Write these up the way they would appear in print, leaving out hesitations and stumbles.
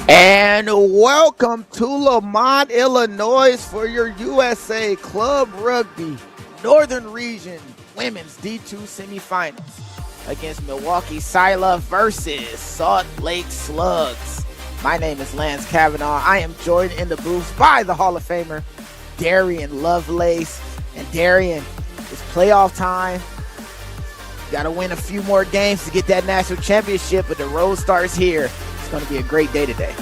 And welcome to Lamont, Illinois for your USA Club Rugby Northern Region Women's D2 Semifinals against Milwaukee Scylla versus Salt Lake Slugs. My name is Lance Kavanaugh. I am joined in the booth by the Hall of Famer, Darian Lovelace. And Darian, it's playoff time. You got to win a few more games to get that national championship, but the road starts here. It's going to be a great day today.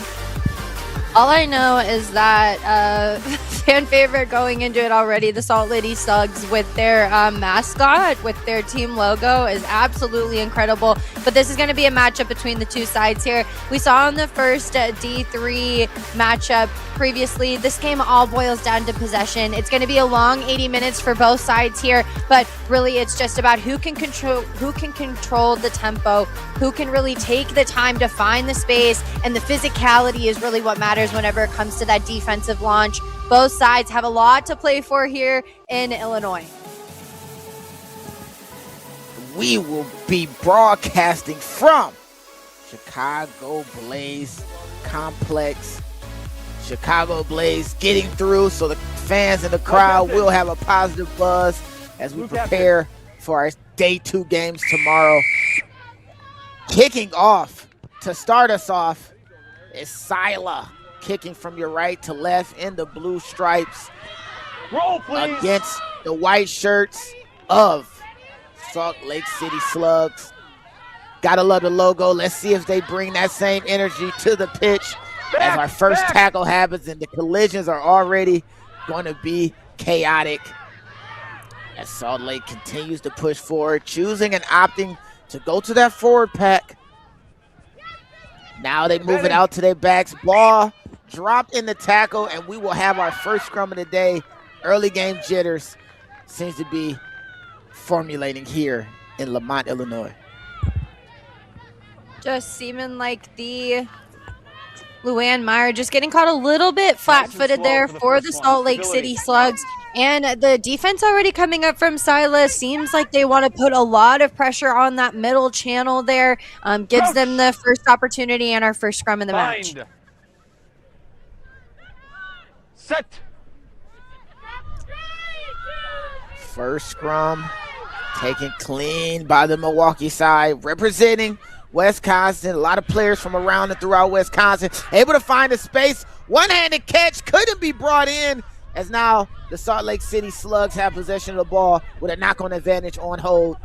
All I know is that fan favorite going into it already, the Salt Lake Slugs with their mascot, with their team logo is absolutely incredible. But this is going to be a matchup between the two sides here. We saw in the first D3 matchup previously, this game all boils down to possession. It's going to be a long 80 minutes for both sides here, but really it's just about who can control the tempo, who can really take the time to find the space, and the physicality is really what matters whenever it comes to that defensive launch. Both sides have a lot to play for here in Illinois. We will be broadcasting from Chicago Blaze Complex. Chicago Blaze getting through, so the fans in the crowd will have a positive buzz as we prepare for our day 2 games tomorrow. Kicking off to start us off is Sila, kicking from your right to left in the blue stripes. Roll, please. Against the white shirts of Salt Lake City Slugs. Gotta love the logo. Let's see if they bring that same energy to the pitch as our first tackle happens, and the collisions are already going to be chaotic as Salt Lake continues to push forward, choosing and opting to go to that forward pack. Now they move it out to their backs. Ball dropped in the tackle, and we will have our first scrum of the day. Early game jitters seems to be formulating here in Lamont, Illinois. Just seeming like the Luann Meyer just getting caught a little bit flat-footed there for the Salt Lake City Slugs. And the defense already coming up from Sila seems like they want to put a lot of pressure on that middle channel there. Gives them the first opportunity and our first scrum in the match. Set. First scrum taken clean by the Milwaukee side, representing Wisconsin. A lot of players from around and throughout Wisconsin able to find a space. One-handed catch couldn't be brought in, as now the Salt Lake City Slugs have possession of the ball with a knock-on advantage on hold.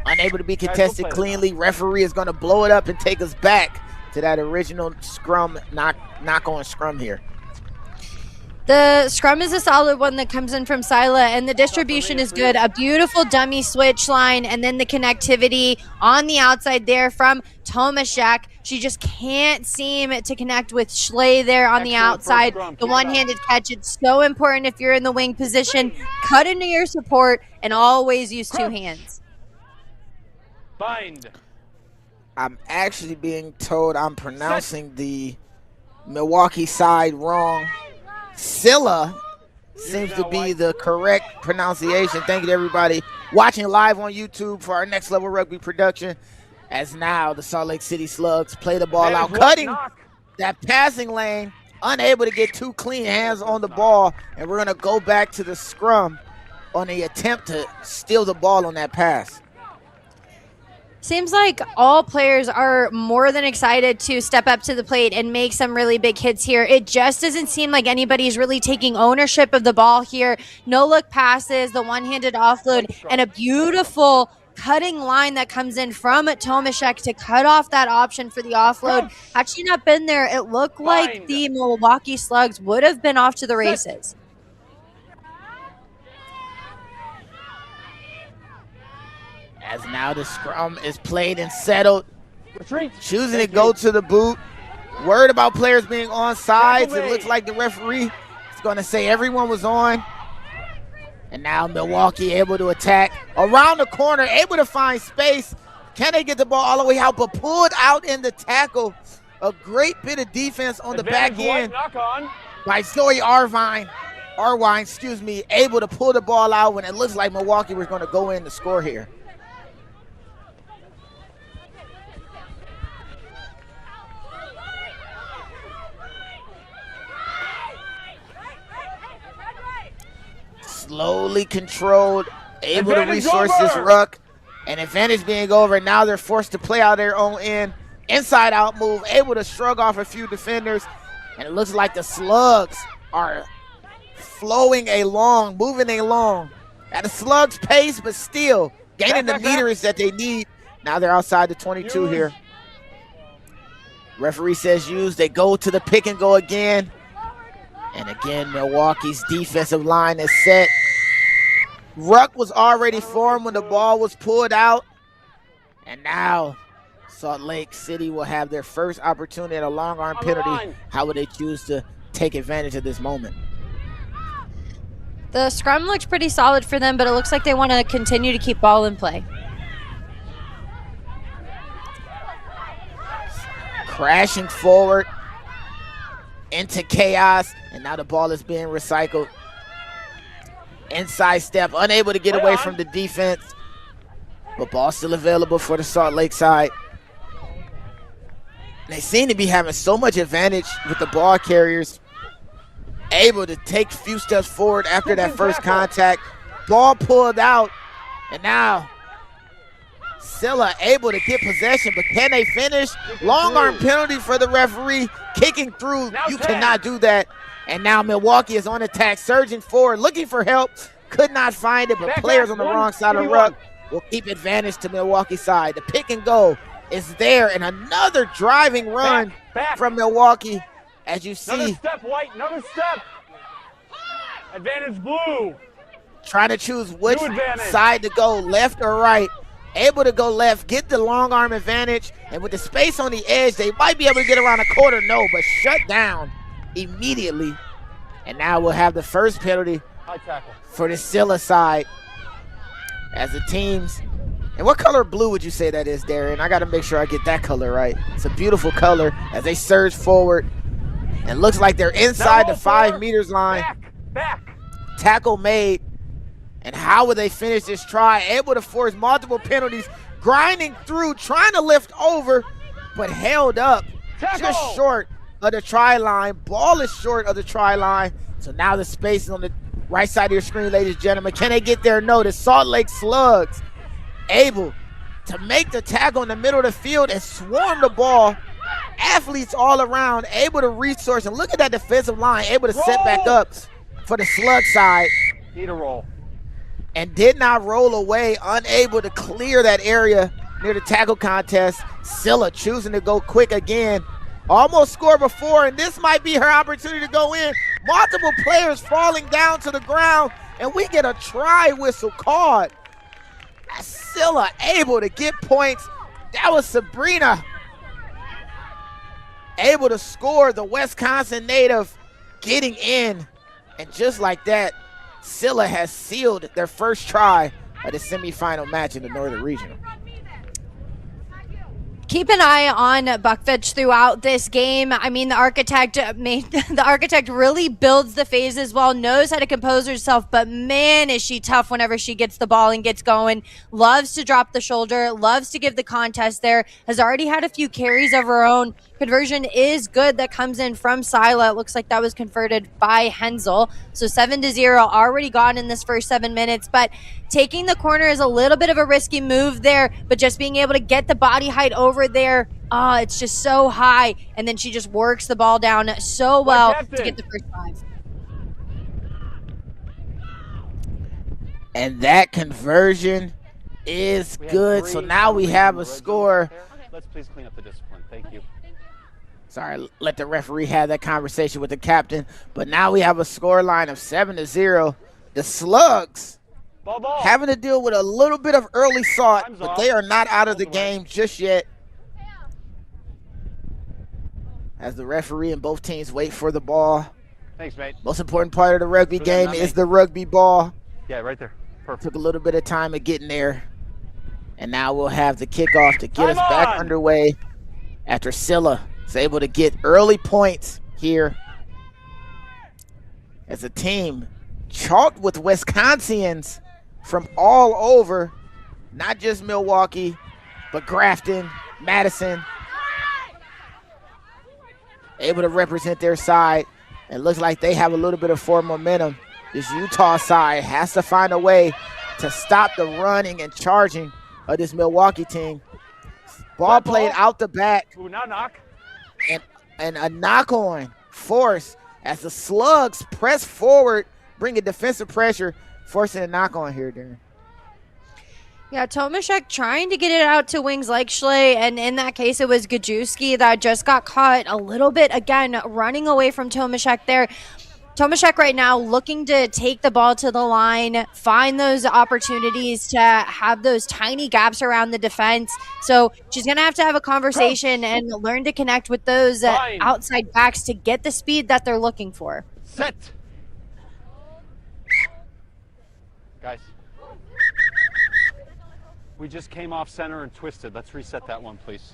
Unable to be contested cleanly. Referee is going to blow it up and take us back to that original scrum, knock-on scrum here. The scrum is a solid one that comes in from Sila, and the distribution is good. A beautiful dummy switch line, and then the connectivity on the outside there from Tomaszek. She just can't seem to connect with Schley there on the outside. The one-handed catch, it's so important if you're in the wing position. Cut into your support and always use 2 hands. Bind. I'm actually being told I'm pronouncing the Milwaukee side wrong. Scylla seems to be the correct pronunciation. Thank you to everybody watching live on YouTube for our Next Level Rugby production. As now the Salt Lake City Slugs play the ball out, cutting that passing lane, unable to get 2 clean hands on the ball, and we're going to go back to the scrum on the attempt to steal the ball on that pass. Seems like all players are more than excited to step up to the plate and make some really big hits here. It just doesn't seem like anybody's really taking ownership of the ball here. No-look passes, the one-handed offload, and a beautiful cutting line that comes in from Tomaszek to cut off that option for the offload. Had she not been there, it looked like the Milwaukee Slugs would have been off to the races. As now the scrum is played and settled, choosing to go to the boot. Worried about players being on sides. It looks like the referee is going to say everyone was on. And now Milwaukee able to attack around the corner, able to find space. Can they get the ball all the way out, but pulled out in the tackle. A great bit of defense on the back end by Zoe Arwine, able to pull the ball out when it looks like Milwaukee was going to go in to score here. slowly controlled, able to Advantage resource this over. ruck. And advantage being over, now they're forced to play out their own end. Inside out move, able to shrug off a few defenders. And it looks like the Slugs are flowing along, moving along at a Slugs pace, but still gaining the meters that they need. Now they're outside the 22 here. Referee says use. They go to the pick and go again. And again, Milwaukee's defensive line is set. Ruck was already formed when the ball was pulled out. And now Salt Lake City will have their first opportunity at a long arm penalty. How would they choose to take advantage of this moment? The scrum looked pretty solid for them, but it looks like they want to continue to keep ball in play. Crashing forward into chaos, and now the ball is being recycled. Inside step, unable to get away from the defense, but ball still available for the Salt Lake side. They seem to be having so much advantage with the ball carriers, able to take a few steps forward after that first contact. Ball pulled out, and now Scylla able to get possession, but can they finish? Long arm penalty for the referee. Kicking through, you cannot do that. And now Milwaukee is on attack, surging forward, looking for help. Could not find it, but players on the wrong side of the ruck will keep advantage to Milwaukee's side. The pick and go is there, and another driving run from Milwaukee. As you see, Another step, White, another step. Advantage blue. trying to choose which side to go, left or right. Able to go left, get the long arm advantage, and with the space on the edge, they might be able to get around a quarter, no, but shut down immediately. And now we'll have the first penalty for the Scylla side as the teams. And what color blue would you say that is, Darren? I got to make sure I get that color right. It's a beautiful color as they surge forward. And looks like they're inside the 5 meters line. Back. Tackle made. And how will they finish this try? Able to force multiple penalties, grinding through, trying to lift over, but held up just short of the try line. Ball is short of the try line. So now the space is on the right side of your screen, ladies and gentlemen. Can they get there? No. The Salt Lake Slugs able to make the tackle in the middle of the field and swarm the ball. Athletes all around, able to resource. And look at that defensive line, able to set back up for the Slug side. Need a roll. And did not roll away, unable to clear that area near the tackle contest. Scylla choosing to go quick again. Almost scored before, and this might be her opportunity to go in. Multiple players falling down to the ground, and we get a try whistle called. Scylla able to get points. That was Sabrina able to score, the Wisconsin native getting in. And just like that, Scylla has sealed their first try at the semifinal match in the Northern Regional. Keep an eye on Buckfitch throughout this game. I mean, the architect really builds the phases well, knows how to compose herself, but man, is she tough whenever she gets the ball and gets going. Loves to drop the shoulder, loves to give the contest there, has already had a few carries of her own. Conversion is good that comes in from Sila. It looks like that was converted by Hensel. So 7-0 already gone in this first 7 minutes, but taking the corner is a little bit of a risky move there, but just being able to get the body height over there, it's just so high, and then she just works the ball down so well to get the first 5. And that conversion is good. So now we have a score. Let's please clean up the discipline. Thank you. Sorry, let the referee have that conversation with the captain. But now we have a score line of 7-0. The Slugs having to deal with a little bit of early salt, but they are not out of the game just yet. As the referee and both teams wait for the ball. Thanks, mate. Most important part of the rugby game is the rugby ball. Yeah, right there. Perfect. Took a little bit of time of getting there. And now we'll have the kickoff to get us back underway after Sila is able to get early points here as a team chalked with Wisconsians from all over, not just Milwaukee, but Grafton, Madison, able to represent their side. It looks like they have a little bit of forward momentum This Utah side has to find a way to stop the running and charging of this Milwaukee team. Ball played out the back. Ooh, now knock. And a knock-on force as the Slugs press forward, bringing defensive pressure, forcing a knock-on here, Darren. Yeah, Tomaszek trying to get it out to wings like Schley, and in that case, it was Gajewski that just got caught a little bit, again, running away from Tomaszek there. Tomaszek right now looking to take the ball to the line, find those opportunities to have those tiny gaps around the defense. So she's going to have a conversation and learn to connect with those outside backs to get the speed that they're looking for. Set. Guys. We just came off center and twisted. Let's reset that one, please.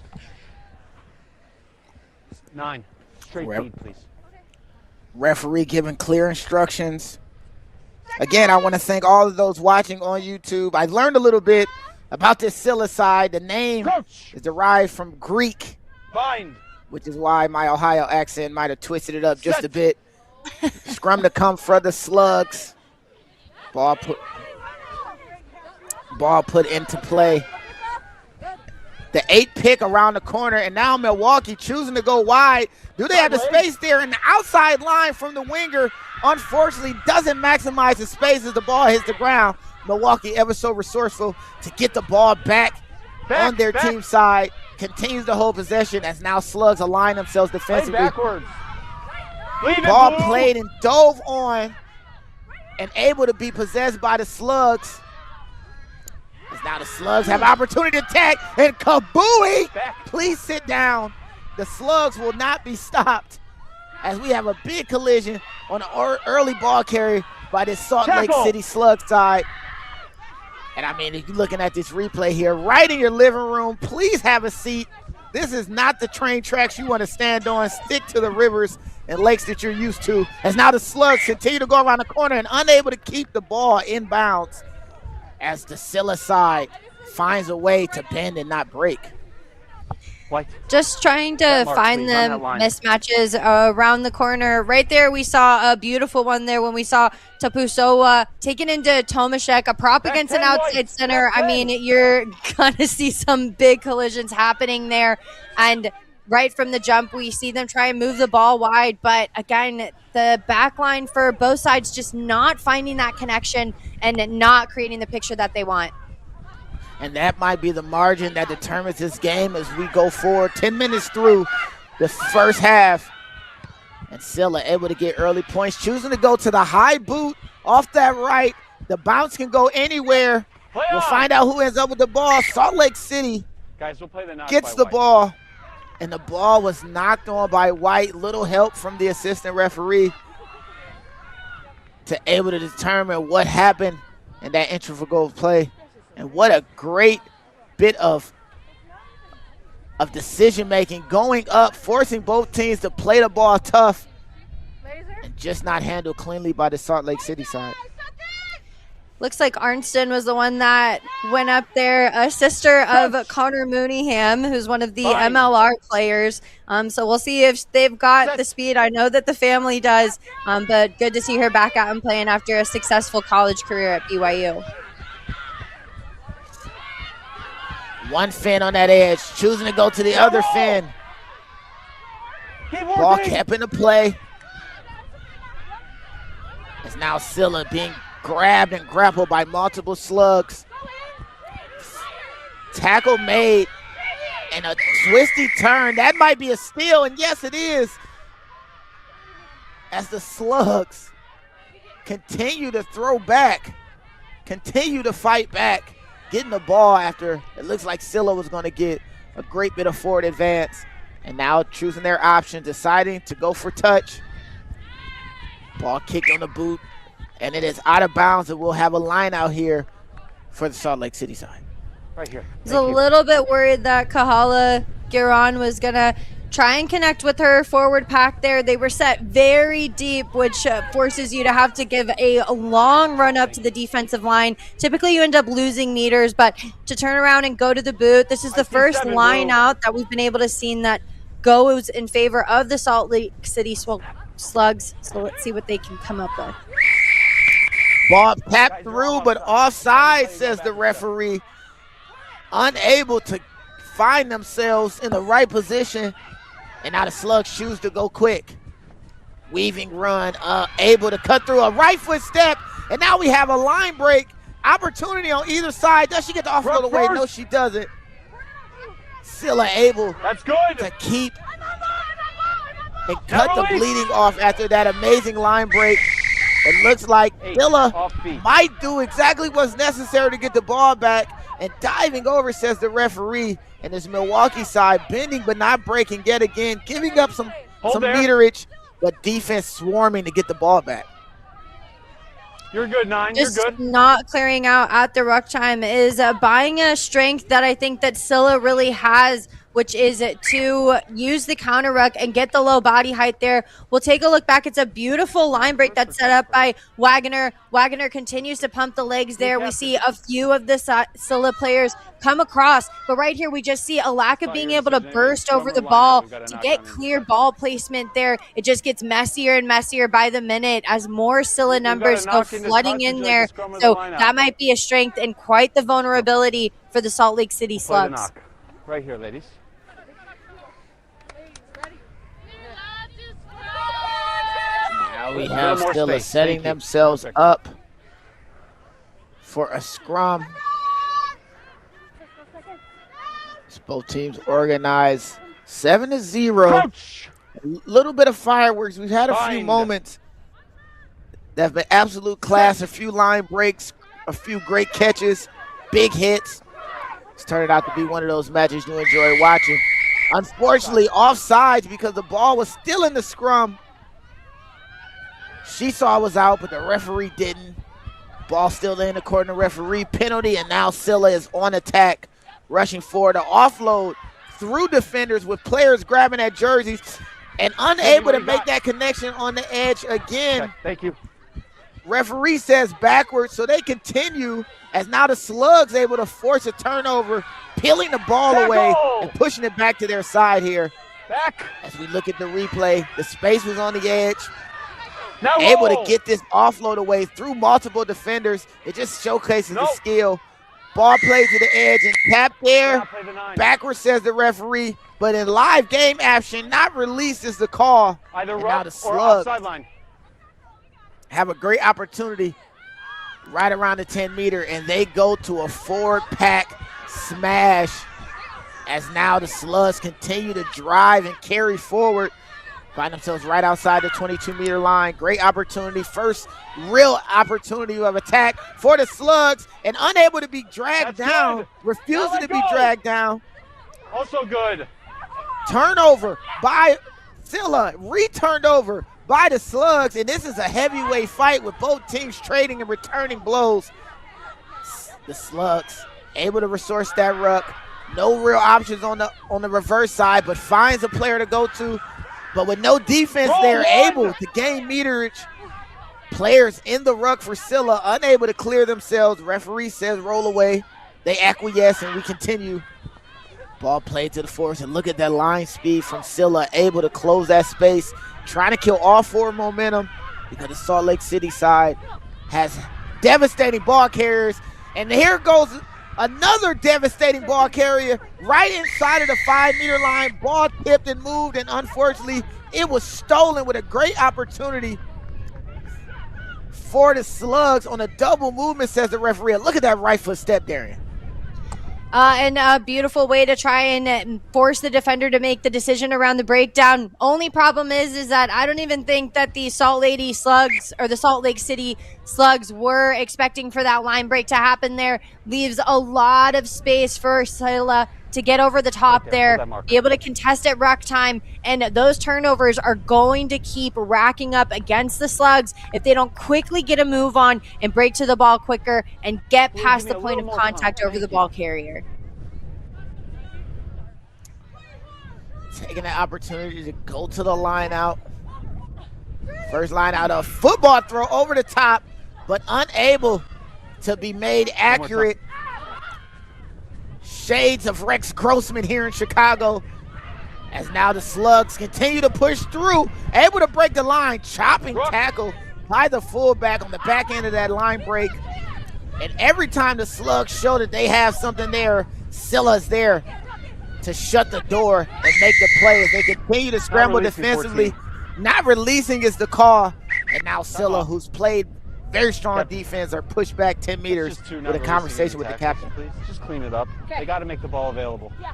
9. Straight feed, please. Referee giving clear instructions. Again, I want to thank all of those watching on YouTube. I learned a little bit about this Scylla side. The name is derived from Greek, which is why my Ohio accent might have twisted it up just a bit. Scrum to come for the Slugs. Ball put into play. The 8 pick around the corner, and now Milwaukee choosing to go wide. Do they have the space there? And the outside line from the winger, unfortunately, doesn't maximize the space as the ball hits the ground. Milwaukee ever so resourceful to get the ball back on their team side. Continues to hold possession as now Slugs align themselves defensively. Ball played and dove on and able to be possessed by the Slugs. As now the Slugs have opportunity to attack, and Kabooey, please sit down. The Slugs will not be stopped as we have a big collision on an early ball carry by this Salt Lake City Slug side. And I mean, if you're looking at this replay here, right in your living room, please have a seat. This is not the train tracks you want to stand on. Stick to the rivers and lakes that you're used to. As now the Slugs continue to go around the corner and unable to keep the ball in bounds, as the Scylla side finds a way to bend and not break. Just trying to find the mismatches around the corner. Right there, we saw a beautiful one there when we saw Tapusoa taken into Tomaszek, a prop against an outside center. I mean, you're going to see some big collisions happening there. And right from the jump, we see them try and move the ball wide. But again, the back line for both sides just not finding that connection and not creating the picture that they want. And that might be the margin that determines this game as we go forward. 10 minutes through the first half. And Sila able to get early points, choosing to go to the high boot off that right. The bounce can go anywhere. We'll find out who ends up with the ball. Salt Lake City gets the ball. And the ball was knocked on by White. Little help from the assistant referee to able to determine what happened in that integral play. And what a great bit of decision-making going up, forcing both teams to play the ball tough and just not handled cleanly by the Salt Lake City side. Looks like Arnston was the one that went up there, a sister of Connor Mooneyham, who's one of the MLR players. So we'll see if they've got the speed. I know that the family does, but good to see her back out and playing after a successful college career at BYU. One fin on that edge, choosing to go to the other fin. Ball kept into play. It's now Sila being grabbed and grappled by multiple Slugs. Tackle made and a twisty turn. That might be a steal, and yes, it is. As the Slugs continue to throw back, continue to fight back, getting the ball after it looks like Sila was going to get a great bit of forward advance. And now choosing their option, deciding to go for touch. Ball kicked on the boot, and it is out of bounds, and we'll have a line out here for the Salt Lake City side. Right here. I was a little bit worried that Kahala Giron was going to try and connect with her forward pack there. They were set very deep, which forces you to have to give a long run up to the defensive line. Typically, you end up losing meters, but to turn around and go to the boot, this is the first line out that we've been able to see that goes in favor of the Salt Lake City Slugs. So let's see what they can come up with. Ball tapped through, but offside, says the referee. Unable to find themselves in the right position. And now the Slugs choose to go quick. Weaving run, able to cut through a right foot step. And now we have a line break opportunity on either side. Does she get the offload away? No, she doesn't. Scylla able to keep and cut the bleeding off after that amazing line break. It looks like Scylla might do exactly what's necessary to get the ball back. And diving over, says the referee. And this Milwaukee side bending but not breaking yet again, giving up some meterage, but defense swarming to get the ball back. You're good, 9. You're good. Not clearing out at the ruck time is buying a strength that I think that Scylla really has, which is to use the counter ruck and get the low body height there. We'll take a look back. It's a beautiful line break that's set up by Wagner. Wagner continues to pump the legs there. We see a few of the Scylla players come across, but right here we just see a lack of being able to burst over the ball to get clear ball placement there. It just gets messier and messier by the minute as more Scylla numbers go flooding in there. So that might be a strength and quite the vulnerability for the Salt Lake City Slugs. Right here, ladies. Now we have Scylla setting themselves up for a scrum. Both teams organized 7-0. A little bit of fireworks. We've had a few moments that have been absolute class. A few line breaks, a few great catches, big hits. It's turned out to be one of those matches you enjoy watching. Unfortunately, offsides because the ball was still in the scrum. She saw it was out, but the referee didn't. Ball still in according to referee. Penalty, and now Scylla is on attack, rushing forward to offload through defenders with players grabbing at jerseys and unable to make that connection on the edge again. Thank you. Referee says backwards, so they continue as now the Slugs able to force a turnover, peeling the ball away and pushing it back to their side here. As we look at the replay, the space was on the edge. Able to get this offload away through multiple defenders. It just showcases the skill. Ball played to the edge and tapped there. Backwards, says the referee, but in live game action, not released is the call. Either now the or Slugs sideline. have a great opportunity right around the 10-meter, and they go to a forward pack smash as now the Slugs continue to drive and carry forward. Find themselves right outside the 22-meter line. Great opportunity. First real opportunity of attack for the Slugs, and unable to be dragged down. Refusing to be dragged down. Also good. Turnover by Sila. Returned over by the Slugs, and this is a heavyweight fight with both teams trading and returning blows. The Slugs able to resource that ruck. No real options on the reverse side, but finds a player to go to. But with no defense, they're able to gain meterage. Players in the ruck for Scylla, unable to clear themselves. Referee says roll away. They acquiesce, and we continue. Ball played to the force, and look at that line speed from Scylla, able to close that space, trying to kill all forward momentum because the Salt Lake City side has devastating ball carriers. And here goes another devastating ball carrier right inside of the 5-meter line. Ball tipped and moved, and unfortunately, it was stolen with a great opportunity for the Slugs on a double movement, says the referee. Look at that right foot step, Darian. And a beautiful way to try and force the defender to make the decision around the breakdown. Only problem is that I don't even think that the Salt Lake Slugs or the Salt Lake City Slugs were expecting for that line break to happen there. Leaves a lot of space for Sila to get over the top there, be able to contest at ruck time, and those turnovers are going to keep racking up against the Slugs if they don't quickly get a move on and break to the ball quicker and get past the point of contact over the ball carrier. Taking that opportunity to go to the line out. First line out, a football throw over the top, but unable to be made accurate. Shades of Rex Grossman here in Chicago, as now the Slugs continue to push through, able to break the line. Chopping tackle by the fullback on the back end of that line break. And every time the Slugs show that they have something there, Scylla's there to shut the door and make the play as they continue to scramble defensively. Not releasing is the call. And now Sila, who's played very strong defense, are pushed back 10 meters with a conversation with the captain. Please. Just clean it up. They got to make the ball available. Yeah.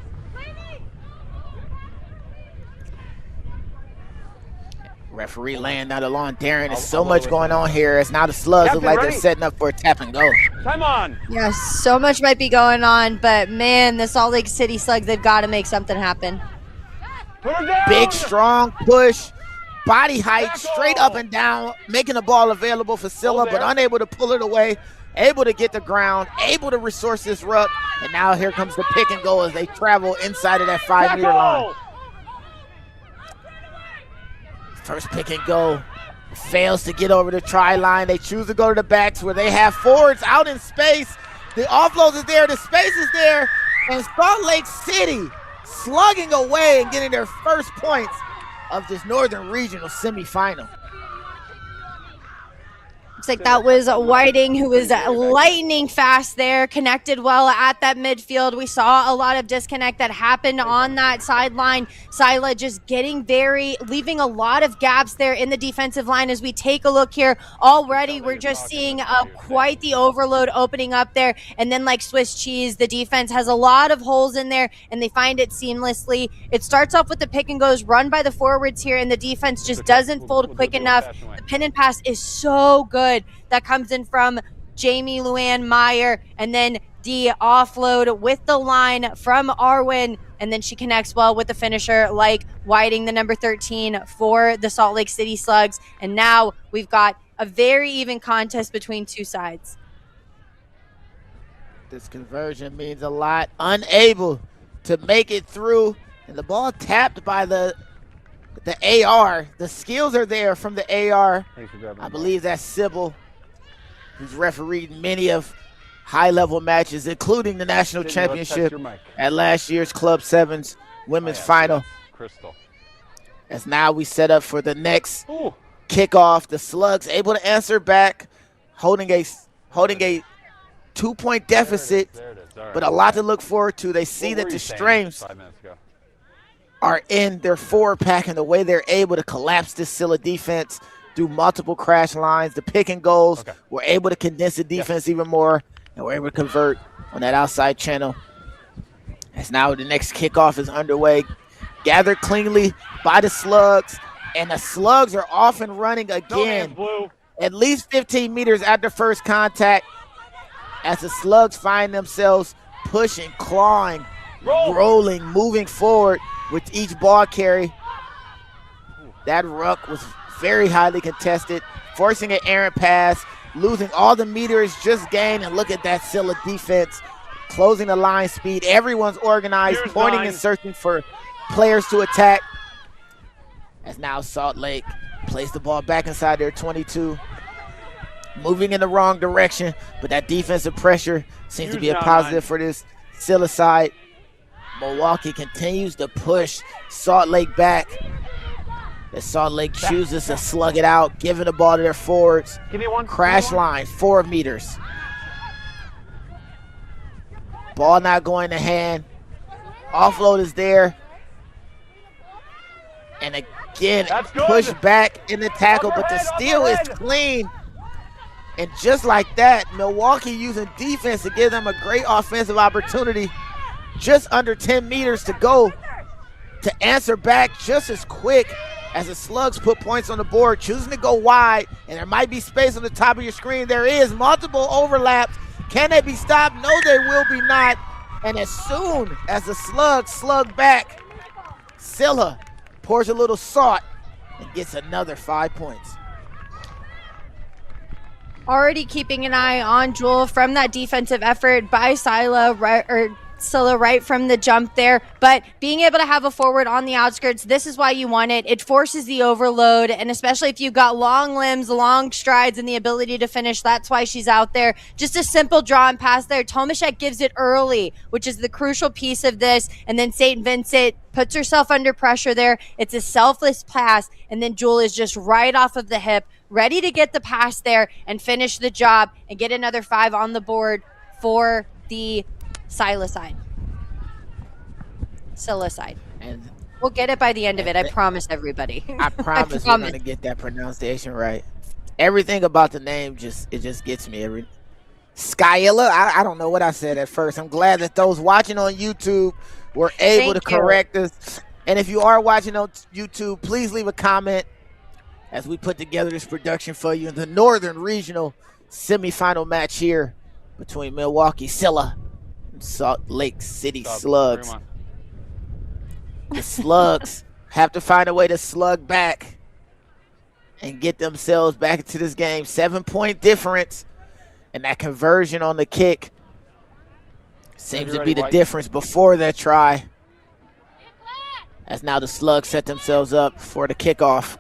Referee laying out along Darren. There's so much going on here as now the Slugs look like they're setting up for a tap and go. Come on. Yes, so much might be going on, but man, the Salt Lake City Slugs, they've got to make something happen. Put her down. Big, strong push, body height, straight up and down, making the ball available for Scylla, but unable to pull it away, able to get the ground, able to resource this ruck, and now here comes the pick and go as they travel inside of that 5-meter line. First pick and go, fails to get over the try line. They choose to go to the backs where they have forwards out in space. The offload is there, the space is there, and Salt Lake City slugging away and getting their first points of this Northern Regional semifinal. Looks like that was Whiting, who was lightning fast there, connected well at that midfield. We saw a lot of disconnect that happened on that sideline. Sila just leaving a lot of gaps there in the defensive line. As we take a look here, already we're just seeing quite the overload opening up there. And then like Swiss cheese, the defense has a lot of holes in there and they find it seamlessly. It starts off with the pick and goes run by the forwards here, and the defense just doesn't fold quick enough. The pin and pass is so good. That comes in from Jamie Luann Meyer, and then the offload with the line from Arwen, and then she connects well with the finisher like Whiting, the number 13 for the Salt Lake City Slugs. And now we've got a very even contest between two sides. This conversion means a lot. Unable to make it through, and the ball tapped by the AR. The skills are there from the AR. I believe that's Sybil, who's refereed many of high-level matches, including the national championship at last year's Club Sevens women's final. As now we set up for the next kickoff. The Slugs able to answer back, holding a 2-point deficit, but a lot to look forward to. They see that the strengths are in their forward pack and the way they're able to collapse this Scylla defense through multiple crash lines. The pick and goals were able to condense the defense even more, and we're able to convert on that outside channel. As now the next kickoff is underway, gathered cleanly by the Slugs, and the Slugs are off and running again at least 15 meters after first contact, as the Slugs find themselves pushing, clawing, rolling, moving forward with each ball carry. That ruck was very highly contested, forcing an errant pass, losing all the meters just gained, and look at that Scylla defense closing the line speed. Everyone's organized, pointing and searching for players to attack. As now Salt Lake plays the ball back inside their 22, moving in the wrong direction, but that defensive pressure seems to be a positive for this Scylla side. Milwaukee continues to push Salt Lake back, as Salt Lake chooses to slug it out, giving the ball to their forwards. Crash line, 4 meters. Ball not going to hand. Offload is there. And again, push back in the tackle, but the steal is clean. And just like that, Milwaukee using defense to give them a great offensive opportunity. Just under 10 meters to go to answer back just as quick as the Slugs put points on the board, choosing to go wide, and there might be space on the top of your screen. There is multiple overlaps. Can they be stopped? No, they will be not. And as soon as the Slugs slug back, Scylla pours a little salt and gets another 5 points. Already keeping an eye on Jewel from that defensive effort by Sila, Scylla right from the jump there, but being able to have a forward on the outskirts, this is why you want it. It forces the overload, and especially if you've got long limbs, long strides, and the ability to finish, that's why she's out there. Just a simple draw and pass there. Tomaszek gives it early, which is the crucial piece of this, and then St. Vincent puts herself under pressure there. It's a selfless pass, and then Jewel is just right off of the hip, ready to get the pass there and finish the job and get another 5 on the board for the Scylla side. Scylla side. And we'll get it by the end of it. I promise everybody. I promise we're going to get that pronunciation right. Everything about the name just gets me. Scylla. I don't know what I said at first. I'm glad that those watching on YouTube were able to correct us. And if you are watching on YouTube, please leave a comment as we put together this production for you in the Northern Regional semifinal match here between Milwaukee Scylla and Salt Lake City Slugs. The Slugs have to find a way to slug back and get themselves back into this game. 7-point difference, and that conversion on the kick seems to be the difference before that try. As now the Slugs set themselves up for the kickoff.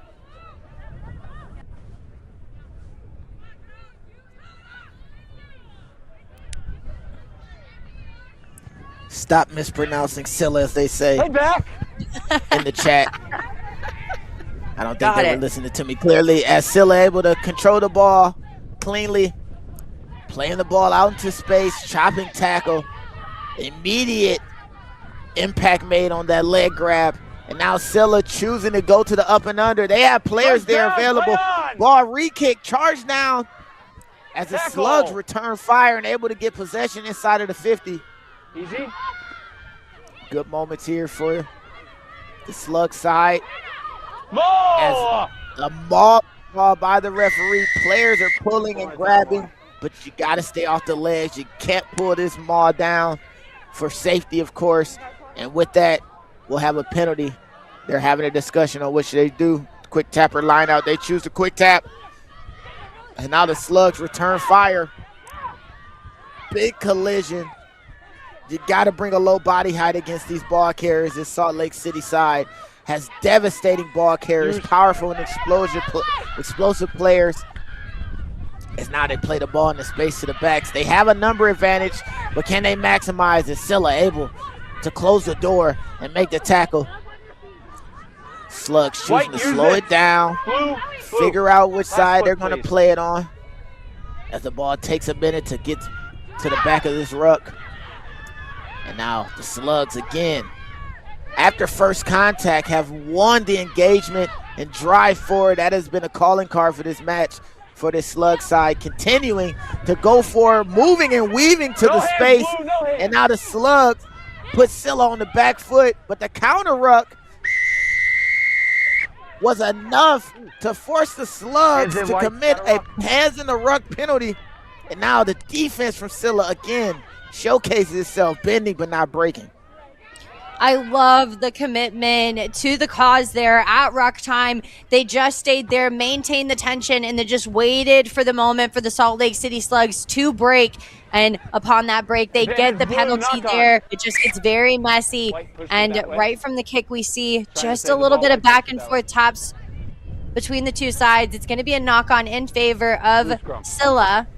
Stop mispronouncing Sila, as they say in the chat. I don't think they were listening to me clearly. As Sila able to control the ball cleanly, playing the ball out into space, chopping tackle, immediate impact made on that leg grab. And now Sila choosing to go to the up and under. They have players there available. Ball re-kick, charge down as the Slugs return fire and able to get possession inside of the 50. Easy. Good moments here for the Slug side. More! As a maul by the referee. Players are pulling and grabbing, but you got to stay off the ledge. You can't pull this maul down for safety, of course. And with that, we'll have a penalty. They're having a discussion on which they do. Quick tapper line out. They choose the quick tap. And now the Slugs return fire. Big collision. You got to bring a low body height against these ball carriers. This Salt Lake City side has devastating ball carriers, powerful and explosive players. As now they play the ball in the space to the backs. They have a number advantage, but can they maximize it? Scylla able to close the door and make the tackle. Slugs choosing to slow it down, figure out which side they're going to play it on. As the ball takes a minute to get to the back of this ruck. And now the Slugs again, after first contact, have won the engagement and drive forward. That has been a calling card for this match for this Slug side, continuing to go forward, moving and weaving to the space. And now the Slugs put Scylla on the back foot, but the counter ruck was enough to force the Slugs to commit a hands in the ruck penalty. And now the defense from Scylla again showcases itself, bending but not breaking. I love the commitment to the cause there at ruck time. They just stayed there, maintained the tension, and they just waited for the moment for the Salt Lake City Slugs to break. And upon that break, they get the penalty there. It just gets very messy. And right from the kick, we see just a little bit of back and forth taps between the two sides. It's going to be a knock-on in favor of Scylla.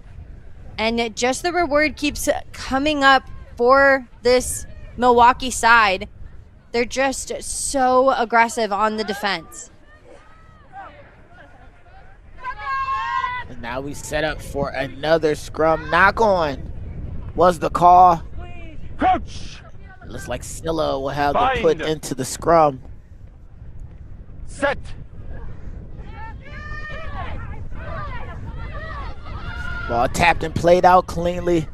And just the reward keeps coming up for this Milwaukee side. They're just so aggressive on the defense. And now we set up for another scrum. Knock on was the call. Coach. It looks like Scylla will have to put into the scrum. Set. Ball tapped and played out cleanly.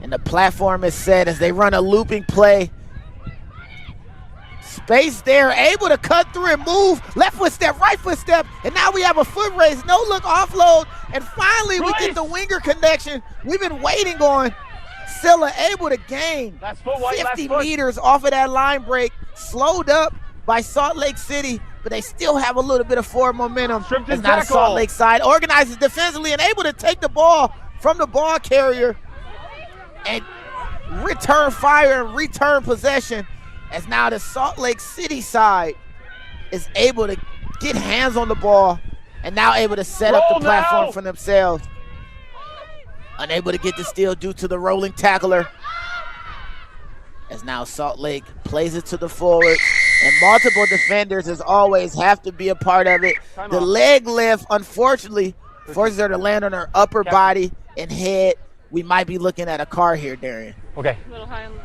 And the platform is set as they run a looping play. Space there, able to cut through and move. Left footstep, right footstep. And now we have a foot race, no look offload. And finally we get the winger connection we've been waiting on. Scylla able to gain 50 meters off of that line break. Slowed up by Salt Lake City, but they still have a little bit of forward momentum. As now the Salt Lake side organizes defensively and able to take the ball from the ball carrier and return fire and return possession. As now the Salt Lake City side is able to get hands on the ball and now able to set up the platform for themselves. Unable to get the steal due to the rolling tackler. As now Salt Lake plays it to the forward. And multiple defenders, as always, have to be a part of it. The leg lift, unfortunately, forces her to land on her upper body and head. We might be looking at a car here, Darian. Okay.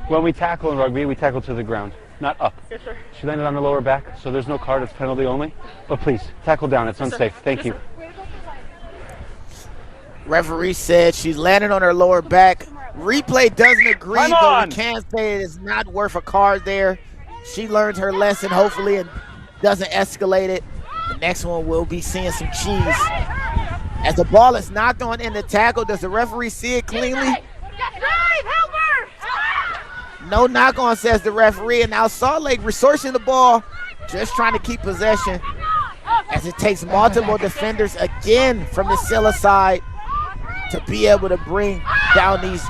When we tackle in rugby, we tackle to the ground, not up. Yes, sir. She landed on her lower back, so there's no card. It's penalty only. But please, tackle down. It's unsafe. Thank you. Referee said she's landed on her lower back. Replay doesn't agree, Come but on. we can say it is not worth a card there. She learns her lesson, hopefully, and doesn't escalate it. The next one will be seeing some cheese. As the ball is knocked on in the tackle, does the referee see it cleanly? No knock on, says the referee, and now Salt Lake resourcing the ball, just trying to keep possession as it takes multiple defenders again from the Scylla side to be able to bring down these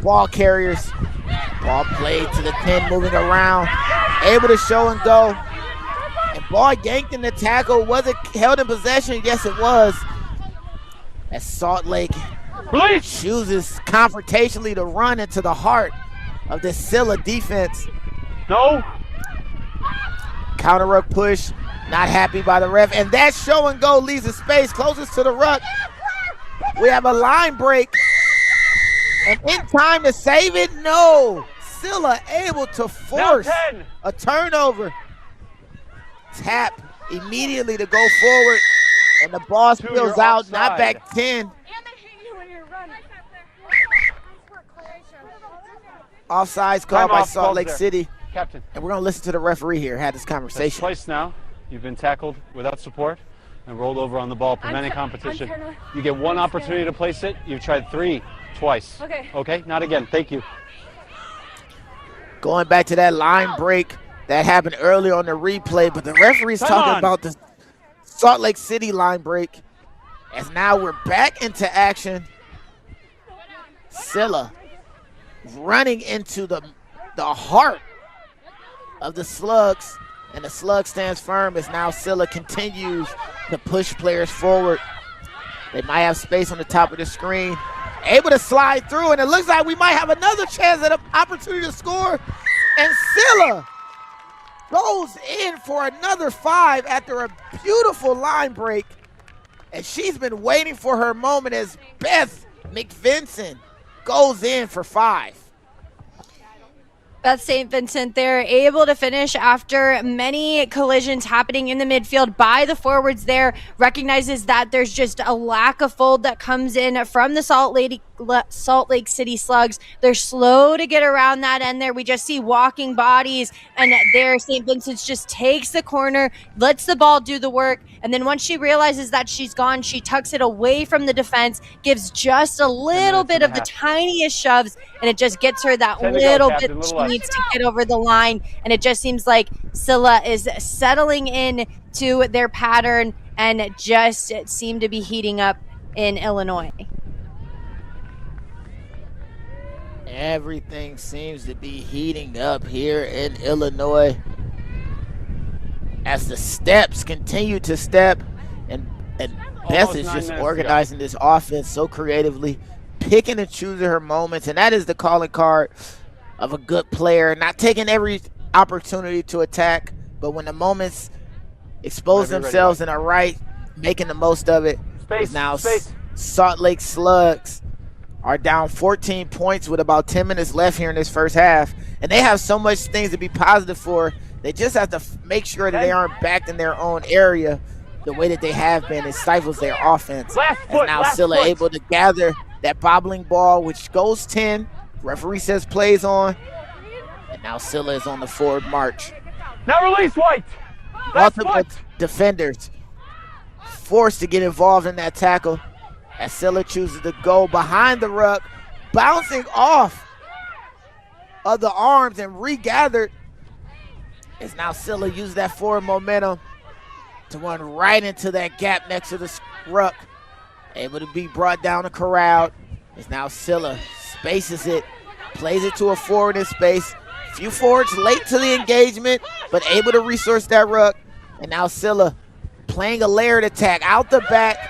ball carriers. Ball played to the pin, moving around, able to show and go. And ball yanked in the tackle. Was it held in possession? Yes, it was. As Salt Lake chooses confrontationally to run into the heart of this Scylla defense. No. Counter ruck push, not happy by the ref. And that show and go leaves a space closest to the ruck. We have a line break. And in time to save it, no. Scylla able to force a turnover. Tap immediately to go forward. And the ball spills out, not back 10. Offsides called by Salt Lake City. Captain. And we're going to listen to the referee here, had this conversation. Twice now, you've been tackled without support and rolled over on the ball, preventing competition. You get one opportunity to place it. You've tried three, twice. Okay. Okay, not again. Thank you. Going back to that line break that happened earlier on the replay, but the referee's talking about the Salt Lake City line break. As now we're back into action. Scylla running into the heart of the Slugs, and the Slug stands firm as now Scylla continues to push players forward. They might have space on the top of the screen. Able to slide through, and it looks like we might have another chance at an opportunity to score. And Scylla goes in for another 5 after a beautiful line break. And she's been waiting for her moment as Beth McVinson goes in for 5. Beth St. Vincent there, able to finish after many collisions happening in the midfield by the forwards there, recognizes that there's just a lack of fold that comes in from the Salt Lake City Slugs. They're slow to get around that end there. We just see walking bodies, and there St. Vincent's just takes the corner, lets the ball do the work, and then once she realizes that she's gone, she tucks it away from the defense, gives just a little bit of the tiniest shoves, and it just gets her that little bit she needs to get over the line. And it just seems like Scylla is settling in to their pattern and just seem to be heating up in Illinois. Everything seems to be heating up here in Illinois as the steps continue to step, and Beth is just organizing this offense so creatively, picking and choosing her moments, and that is the calling card of a good player, not taking every opportunity to attack, but when the moments expose themselves and are right, making the most of it. Now Salt Lake Slugs are down 14 points with about 10 minutes left here in this first half, and they have so much things to be positive for. They just have to make sure that they aren't backed in their own area the way that they have been. It stifles their offense. And now Scylla able to gather that bobbling ball, which goes 10. Referee says plays on. And now Scylla is on the forward march. Now release White. Multiple defenders forced to get involved in that tackle as Scylla chooses to go behind the ruck, bouncing off of the arms and regathered. As now Scylla used that forward momentum to run right into that gap next to the ruck. Able to be brought down and corralled. As now Scylla spaces it, plays it to a forward in space. Few forwards late to the engagement, but able to resource that ruck. And now Scylla playing a layered attack out the back.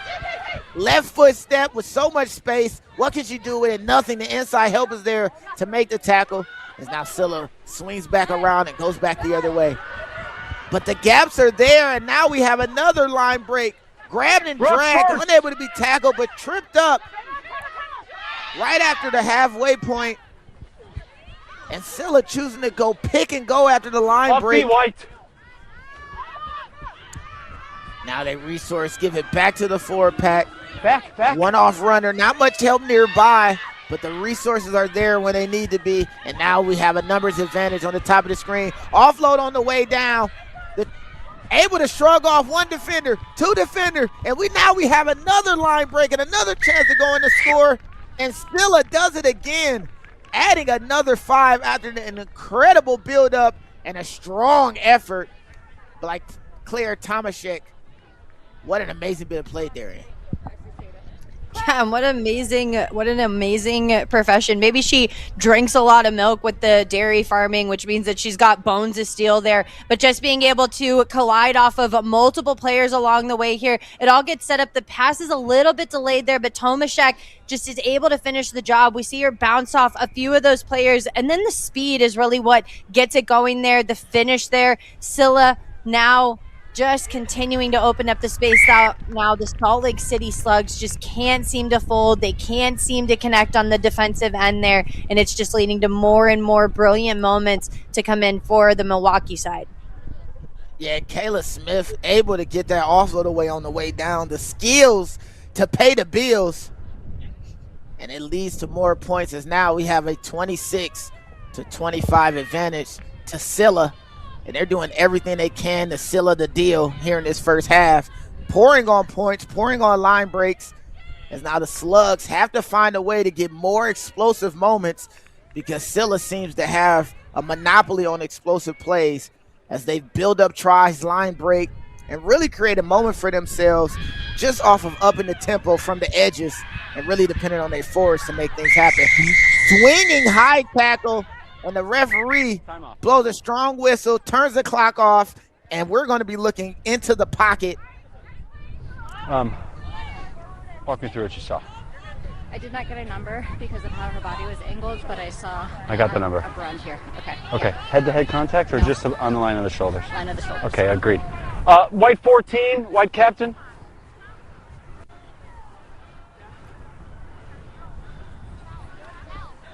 Left foot step with so much space. What can she do with it? Nothing. The inside help is there to make the tackle. As now Scylla swings back around and goes back the other way. But the gaps are there, and now we have another line break. Grabbed and dragged, unable to be tackled, but tripped up right after the halfway point. And Scylla choosing to go pick and go after the line break. White. Now they resource, give it back to the forward pack. Back. One-off runner, not much help nearby, but the resources are there when they need to be. And now we have a numbers advantage on the top of the screen. Offload on the way down. Able to shrug off one defender, two defender, and now we have another line break and another chance to go in the score. And Sila does it again, adding another 5 after an incredible build-up and a strong effort. But like Claire Tomaszek, what an amazing bit of play there. Yeah, what an amazing profession. Maybe she drinks a lot of milk with the dairy farming, which means that she's got bones of steel there. But just being able to collide off of multiple players along the way here, it all gets set up. The pass is a little bit delayed there, but Tomaszek just is able to finish the job. We see her bounce off a few of those players, and then the speed is really what gets it going there. The finish there, Scylla now just continuing to open up the space out. Now the Salt Lake City Slugs just can't seem to fold. They can't seem to connect on the defensive end there, and it's just leading to more and more brilliant moments to come in for the Milwaukee side. Yeah, Kayla Smith able to get that offload away on the way down. The skills to pay the bills, and it leads to more points as now we have a 26-25 advantage to Scylla. And they're doing everything they can to seal the deal here in this first half. Pouring on points, pouring on line breaks. As now the Slugs have to find a way to get more explosive moments because Scylla seems to have a monopoly on explosive plays as they build up tries, line break, and really create a moment for themselves just off of upping the tempo from the edges and really depending on their forwards to make things happen. Swinging high tackle. And the referee blows a strong whistle, turns the clock off, and we're going to be looking into the pocket. Walk me through what you saw. I did not get a number because of how her body was angled, but I saw I got the number. A brunch here. Okay. Okay, head-to-head contact or just on the line of the shoulders? Line of the shoulders. Okay, agreed. White 14, white captain.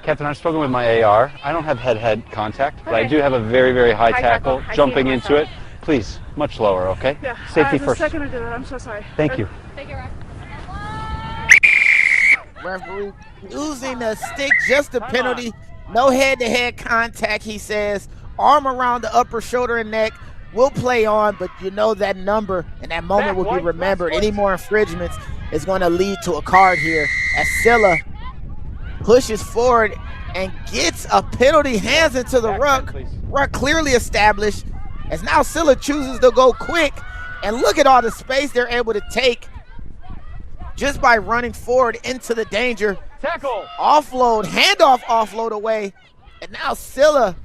Captain, I've spoken with my AR. I don't have head-head contact, but I do have a very, very high tackle jumping into it. Please, much lower, okay? Yeah. Safety first. The second I did it, I'm so sorry. Thank you. Take your Referee using the stick, just a penalty. No head-to-head contact, he says. Arm around the upper shoulder and neck. We'll play on, but you know that number and that moment will be remembered. Any more infringements is going to lead to a card here as Scylla pushes forward and gets a penalty, hands into the ruck. Ruck clearly established as now Scylla chooses to go quick, and look at all the space they're able to take just by running forward into the danger. Tackle. Offload, handoff offload away, and now Scylla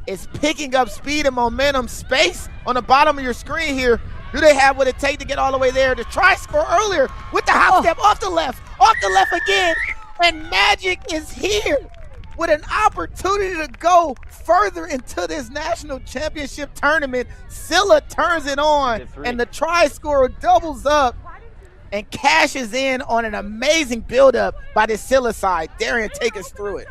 is picking up speed and momentum. Space on the bottom of your screen here. Do they have what it takes to get all the way there? To try score earlier with the hop step off the left again. And Magic is here with an opportunity to go further into this national championship tournament. Scylla turns it on, and the try scorer doubles up and cashes in on an amazing buildup by the Scylla side. Darian, take us through it.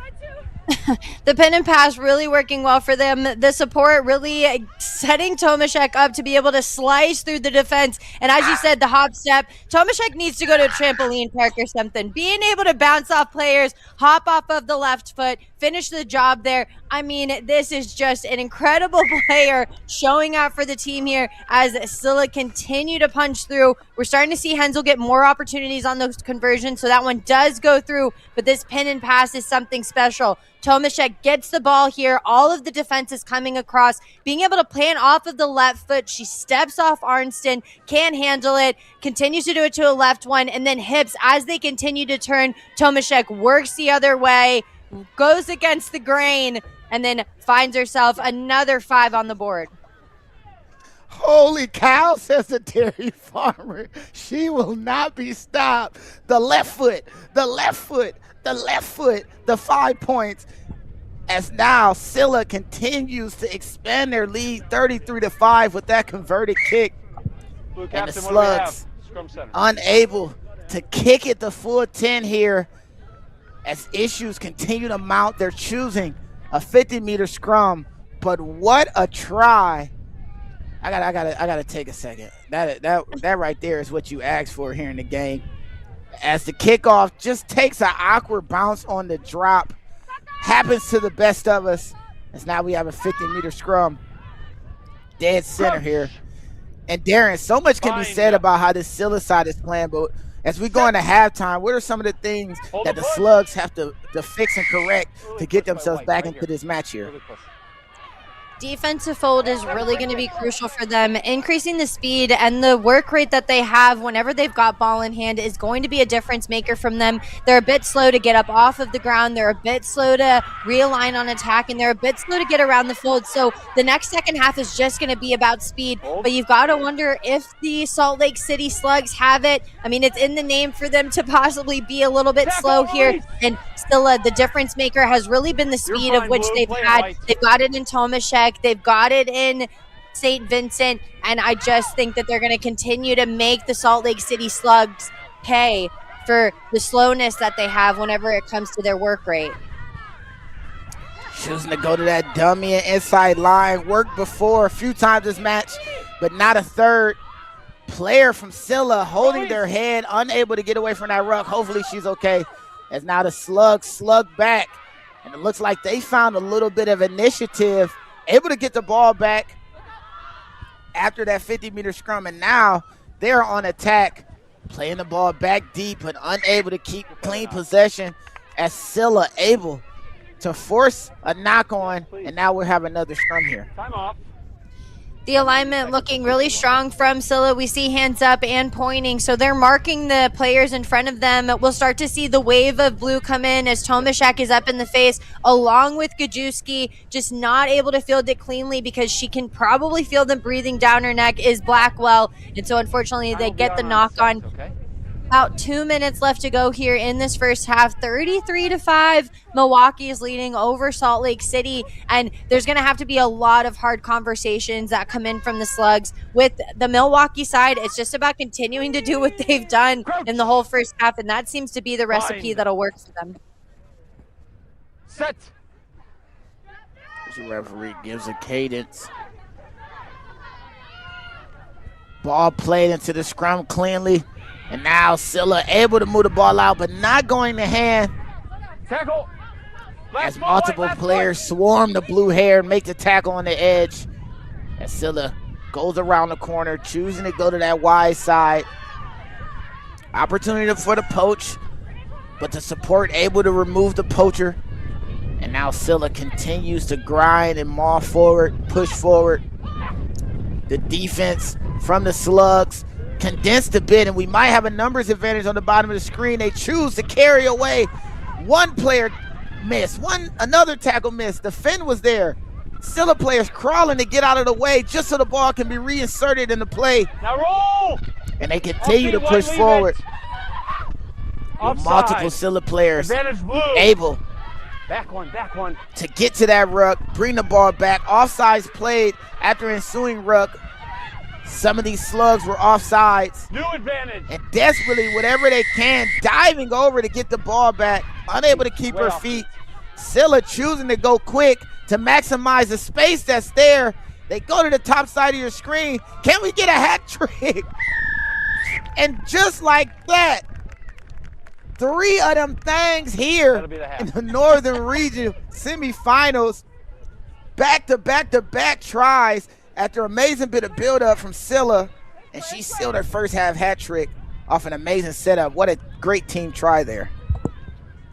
The pin and pass really working well for them. The support really setting Tomaszek up to be able to slice through the defense. And as you said, the hop step, Tomaszek needs to go to a trampoline park or something. Being able to bounce off players, hop off of the left foot, finish the job there. I mean, this is just an incredible player showing out for the team here as Scylla continue to punch through. We're starting to see Hensel get more opportunities on those conversions, so that one does go through, but this pin and pass is something special. Tomaszek gets the ball here. All of the defense is coming across, being able to plan off of the left foot. She steps off Arnston, can't handle it, continues to do it to a left one, and then hips as they continue to turn. Tomaszek works the other way, goes against the grain, and then finds herself another 5 on the board. Holy cow, says the dairy farmer. She will not be stopped. The left foot, the 5 points. as now Scylla continues to expand their lead 33-5 with that converted kick. Blue And the captain, what do we have? Slugs Scrum center. unable to kick it the full 10 here as issues continue to mount. They're choosing a 50-meter scrum, but what a try. I gotta take a second. That right there is what you asked for here in the game. As the kickoff just takes an awkward bounce on the drop. Happens to the best of us. As now we have a 50-meter scrum. Dead center here. And Darren, so much can be said about how this Scylla side is playing, but as we go into halftime, what are some of the things that the Slugs have to fix and correct to get themselves back into this match here? Defensive fold is really going to be crucial for them. Increasing the speed and the work rate that they have whenever they've got ball in hand is going to be a difference maker from them. They're a bit slow to get up off of the ground. They're a bit slow to realign on attack, and they're a bit slow to get around the fold. So the next second half is just going to be about speed. But you've got to wonder if the Salt Lake City Slugs have it. I mean, it's in the name for them to possibly be a little bit slow here. And Scylla, the difference maker, has really been the speed of which they've had. They've got it in Tomaszek. They've got it in St. Vincent, and I just think that they're going to continue to make the Salt Lake City Slugs pay for the slowness that they have whenever it comes to their work rate. Choosing to go to that dummy and inside line. Worked before a few times this match, but not a third. Player from Scylla holding their head, unable to get away from that ruck. Hopefully she's okay. As now the Slugs slug back, and it looks like they found a little bit of initiative, able to get the ball back after that 50-meter scrum, and now they're on attack, playing the ball back deep but unable to keep clean possession as Scylla able to force a knock on, and now we'll have another scrum here. Time off. The alignment looking really strong from Scylla. We see hands up and pointing, so they're marking the players in front of them. We'll start to see the wave of blue come in as Tomaszek is up in the face, along with Gajewski, just not able to field it cleanly because she can probably feel them breathing down her neck, is Blackwell. And so unfortunately they get the knock on. About 2 minutes left to go here in this first half. 33-5. Milwaukee is leading over Salt Lake City, and there's going to have to be a lot of hard conversations that come in from the Slugs. With the Milwaukee side, it's just about continuing to do what they've done in the whole first half, and that seems to be the recipe that'll work for them. Set. The referee gives a cadence. Ball played into the scrum cleanly. And now Scylla able to move the ball out, but not going to hand. Tackle. As multiple players swarm the blue hair and make the tackle on the edge. As Scylla goes around the corner, choosing to go to that wide side. Opportunity for the poach, but the support able to remove the poacher. And now Scylla continues to grind and maul forward, push forward. The defense from the Slugs condensed a bit, and we might have a numbers advantage on the bottom of the screen. They choose to carry away. One player missed, another tackle missed. The fin was there. Scylla players crawling to get out of the way just so the ball can be reinserted in the play. Now roll. And they continue to push forward. With multiple Scylla players able Back one. to get to that ruck, bring the ball back. Offsides played after ensuing ruck. Some of these Slugs were offsides. New advantage. And desperately, whatever they can, diving over to get the ball back, unable to keep her feet. Scylla choosing to go quick to maximize the space that's there. They go to the top side of your screen. Can we get a hat trick? And just like that, 3 of them things here in the Northern Region semifinals. Back-to-back-to-back tries after amazing bit of build-up from Scylla, and she sealed her first half hat trick off an amazing setup. What a great team try there.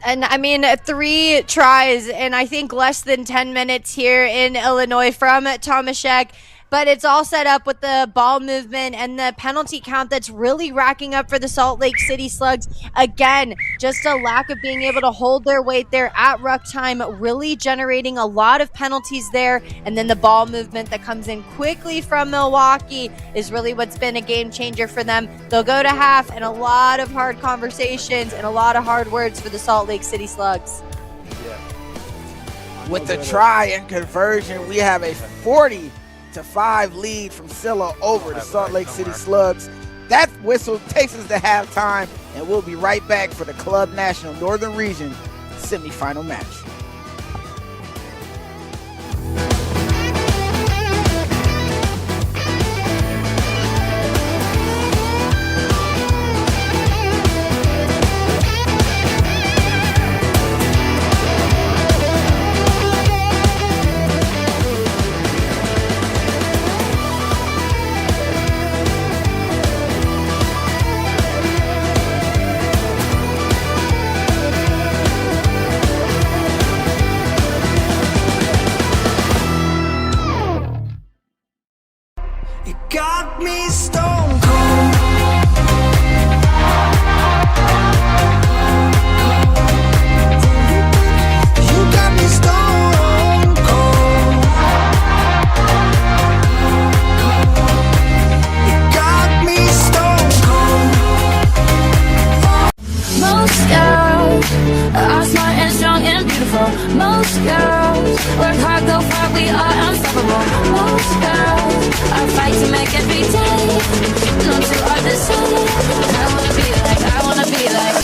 And I mean, 3 tries in I think less than 10 minutes here in Illinois from Tomaszek. But it's all set up with the ball movement and the penalty count that's really racking up for the Salt Lake City Slugs. Again, just a lack of being able to hold their weight there at ruck time, really generating a lot of penalties there. And then the ball movement that comes in quickly from Milwaukee is really what's been a game changer for them. They'll go to half, and a lot of hard conversations and a lot of hard words for the Salt Lake City Slugs. With the try and conversion, we have a 40-5 lead from Scylla over the Salt Lake City Slugs. That whistle takes us to halftime, and we'll be right back for the Club National Northern Region semifinal match. Got me stone cold. You got me stone cold. You got me stone cold. Most girls are smart and strong and beautiful. Most girls work hard, go far, we are unstoppable. Most girls are fight to make every day. No two are the same. I wanna be like, I wanna be like.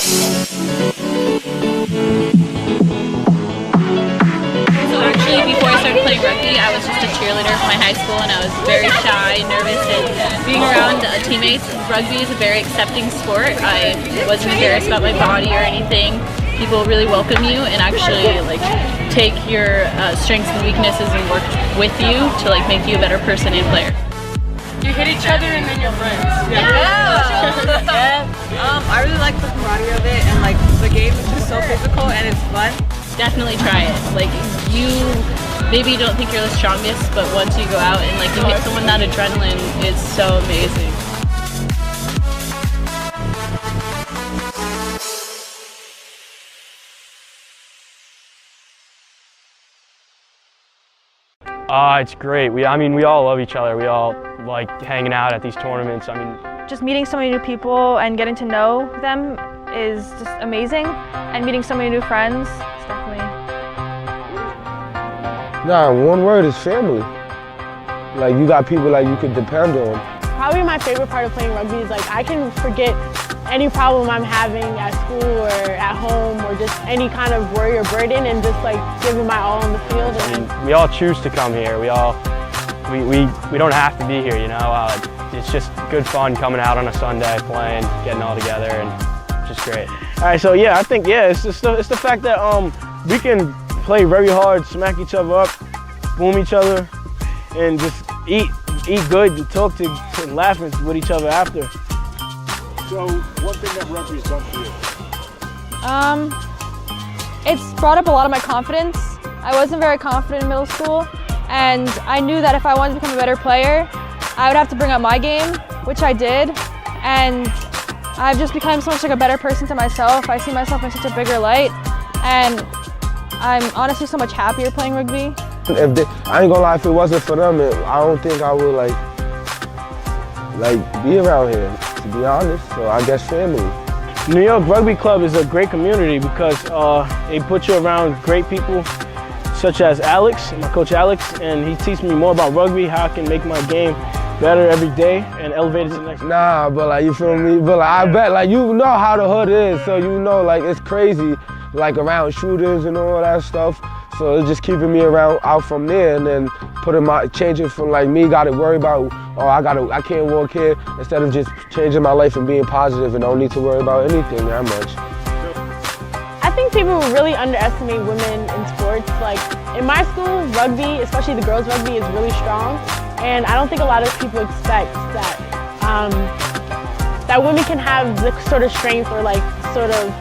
So actually, before I started playing rugby, I was just a cheerleader for my high school, and I was very shy, nervous, and being around teammates. Rugby is a very accepting sport. I wasn't embarrassed about my body or anything. People really welcome you and actually like take your strengths and weaknesses and work with you to like make you a better person and player. You hit each other and then you're friends. I really like the camaraderie of it, and like the game is just so physical and it's fun. Definitely try it. Like maybe you don't think you're the strongest, but once you go out and like you hit someone, that adrenaline is so amazing. It's great. We all love each other. We all like hanging out at these tournaments. Just meeting so many new people and getting to know them is just amazing. And meeting so many new friends is definitely... Nah, one word is family. Like, you got people like you could depend on. Probably my favorite part of playing rugby is like I can forget any problem I'm having at school or at home or just any kind of worry or burden and just like give it my all on the field. We all choose to come here. We don't have to be here, you know. It's just good fun coming out on a Sunday, playing, getting all together, and just great. All right, so yeah, I think it's the fact that we can play very hard, smack each other up, boom each other, and just eat good, and talk to laugh with each other after. So, one thing that rugby's done for you? It's brought up a lot of my confidence. I wasn't very confident in middle school, and I knew that if I wanted to become a better player, I would have to bring up my game, which I did, and I've just become so much like a better person to myself. I see myself in such a bigger light, and I'm honestly so much happier playing rugby. I ain't gonna lie, if it wasn't for them, I don't think I would like be around here, to be honest. So I guess family. New York Rugby Club is a great community because they put you around great people such as Alex, my coach Alex, and he teaches me more about rugby, how I can make my game better every day and elevate it to the next. Nah, but like, you feel me? But like, I bet like you know how the hood is, so you know like it's crazy, like around shooters and all that stuff. So it's just keeping me out from there, and then changing from like me got to worry about, oh I can't walk here, instead of just changing my life and being positive and don't need to worry about anything that much. I think people really underestimate women in sports. Like in my school, rugby, especially the girls' rugby, is really strong, and I don't think a lot of people expect that that women can have the sort of strength or like sort of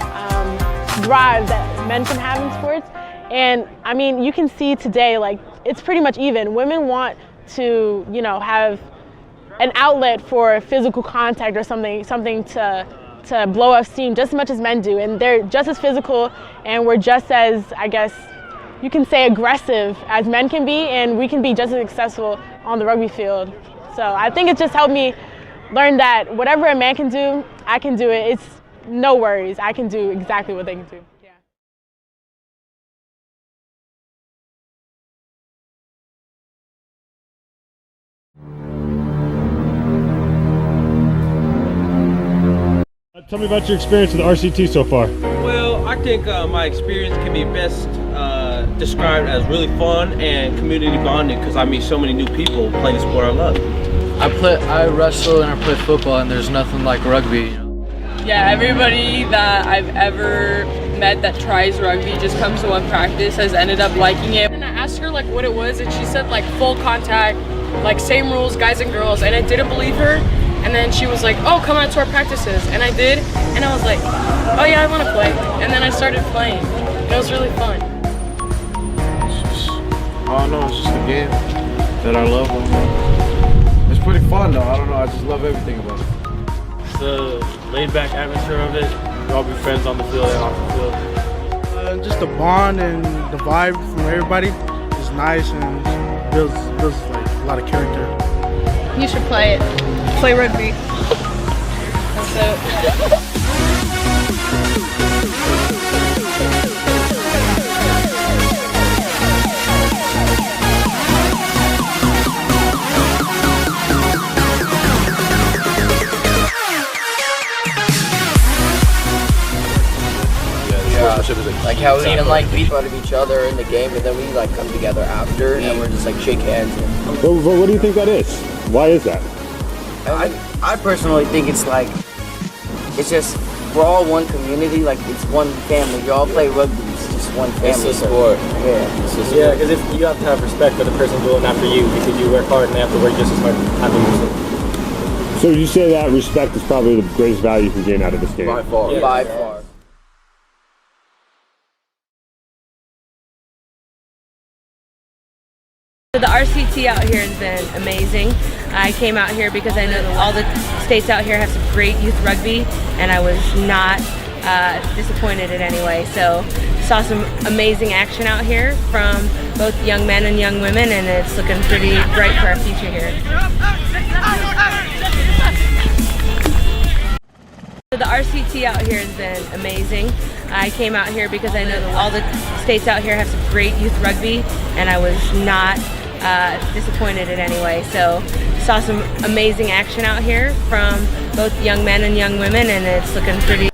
drive that men can have in sports. And I mean, you can see today, like it's pretty much even. Women want to, you know, have an outlet for physical contact or something to blow off steam just as much as men do, and they're just as physical, and we're just as, I guess you can say, aggressive as men can be, and we can be just as successful on the rugby field. So I think it just helped me learn that whatever a man can do, I can do it. It's no worries. I can do exactly what they can do. Tell me about your experience with RCT so far. Well, I think my experience can be best described as really fun and community bonding because I meet so many new people playing the sport I love. I wrestle and I play football, and there's nothing like rugby. Yeah, everybody that I've ever met that tries rugby just comes to one practice has ended up liking it. And I asked her like what it was, and she said like full contact, like same rules, guys and girls, and I didn't believe her. And then she was like, oh, come out to our practices. And I did, and I was like, oh yeah, I want to play. And then I started playing. It was really fun. I don't know, it's just a game that I love. It's pretty fun though, I don't know, I just love everything about it. It's the laid-back atmosphere of it. We all be friends on the field and off the field. Just the bond and the vibe from everybody is nice and builds like a lot of character. You should play it. Play rugby. That's it. Like how we even like beat out of each other in the game, but then we like come together after and we're just like shake hands. What do you think that is? Why is that? I personally think it's like, it's just, we're all one community, like it's one family. You all play rugby, it's just one family. It's a sport. Yeah, because if you have to have respect for the person going after you because you work hard and they have to work just as hard after you. So you say that respect is probably the greatest value you can gain out of this game? By far. Yeah. By far. So the RCT out here has been amazing. I came out here because I know that all the states out here have some great youth rugby, and I was not disappointed in any way. So saw some amazing action out here from both young men and young women, and it's looking pretty bright for our future here. So the RCT out here has been amazing. I came out here because I know that all the states out here have some great youth rugby, and I was not disappointed in any way. So saw some amazing action out here from both young men and young women, and it's looking pretty.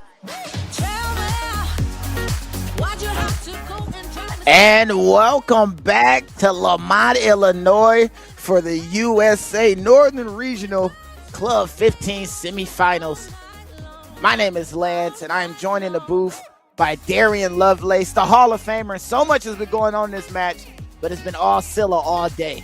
And welcome back to Lamont, Illinois for the USA Northern Regional Club 15 semifinals. My name is Lance, and I am joined in the booth by Darian Lovelace, the Hall of Famer. And so much has been going on in this match, but it's been all Scylla all day.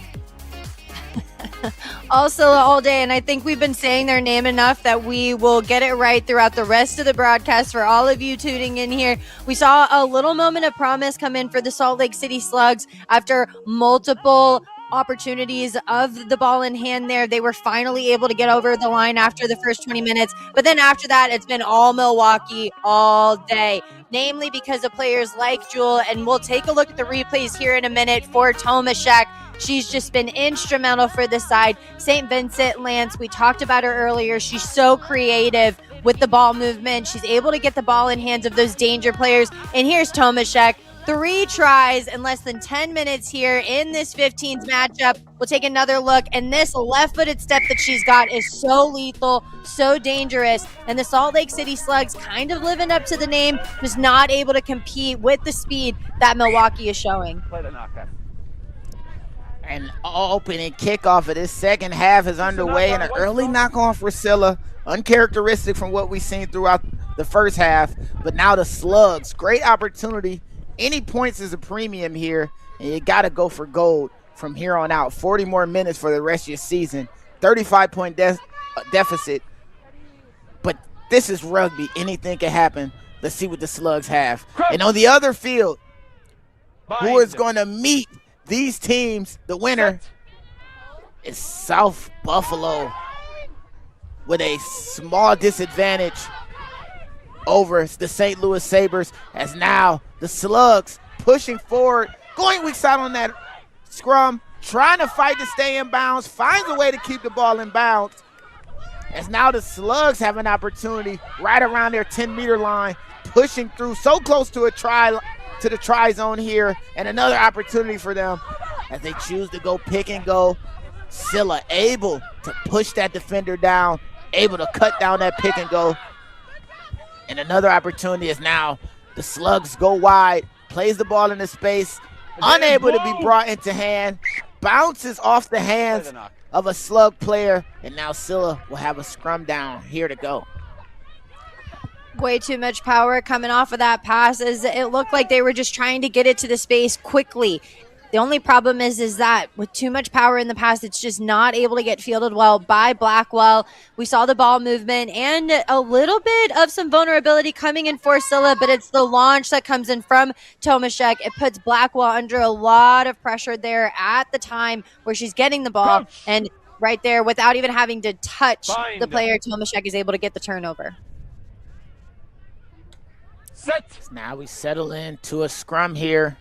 All Scylla all day, and I think we've been saying their name enough that we will get it right throughout the rest of the broadcast for all of you tuning in here. We saw a little moment of promise come in for the Salt Lake City Slugs after multiple opportunities of the ball in hand there. They were finally able to get over the line after the first 20 minutes, but then after that, it's been all Milwaukee all day, namely because of players like Jewel, and we'll take a look at the replays here in a minute for Tomaszek. She's just been instrumental for this side. St. Vincent, Lance, we talked about her earlier. She's so creative with the ball movement. She's able to get the ball in hands of those danger players. And here's Tomaszek. 3 tries in less than 10 minutes here in this 15s matchup. We'll take another look, and this left-footed step that she's got is so lethal, so dangerous, and the Salt Lake City Slugs kind of living up to the name, just not able to compete with the speed that Milwaukee is showing. Play the knockout. And opening kickoff of this second half is underway, and an early knock-on for Scylla, uncharacteristic from what we've seen throughout the first half. But now the Slugs, great opportunity. Any points is a premium here, and you got to go for gold from here on out. 40 more minutes for the rest of your season, 35-point deficit. But this is rugby. Anything can happen. Let's see what the Slugs have. And on the other field, who is going to meet these teams, the winner is South Buffalo with a small disadvantage over the St. Louis Sabres, as now the Slugs pushing forward, going weak side on that scrum, trying to fight to stay in bounds, finds a way to keep the ball in bounds, as now the Slugs have an opportunity right around their 10-meter line, pushing through so close to the try zone here, and another opportunity for them as they choose to go pick and go. Scylla able to push that defender down, able to cut down that pick and go. And another opportunity is now the Slugs go wide, plays the ball into space, unable to be brought into hand, bounces off the hands of a Slug player, and now Scylla will have a scrum down here to go. Way too much power coming off of that pass, as it looked like they were just trying to get it to the space quickly. The only problem is that with too much power in the pass, it's just not able to get fielded well by Blackwell. We saw the ball movement and a little bit of some vulnerability coming in for Scylla, but it's the launch that comes in from Tomaszek. It puts Blackwell under a lot of pressure there at the time where she's getting the ball. And right there, without even having to touch the player, Tomaszek is able to get the turnover. Set. Now we settle into a scrum here.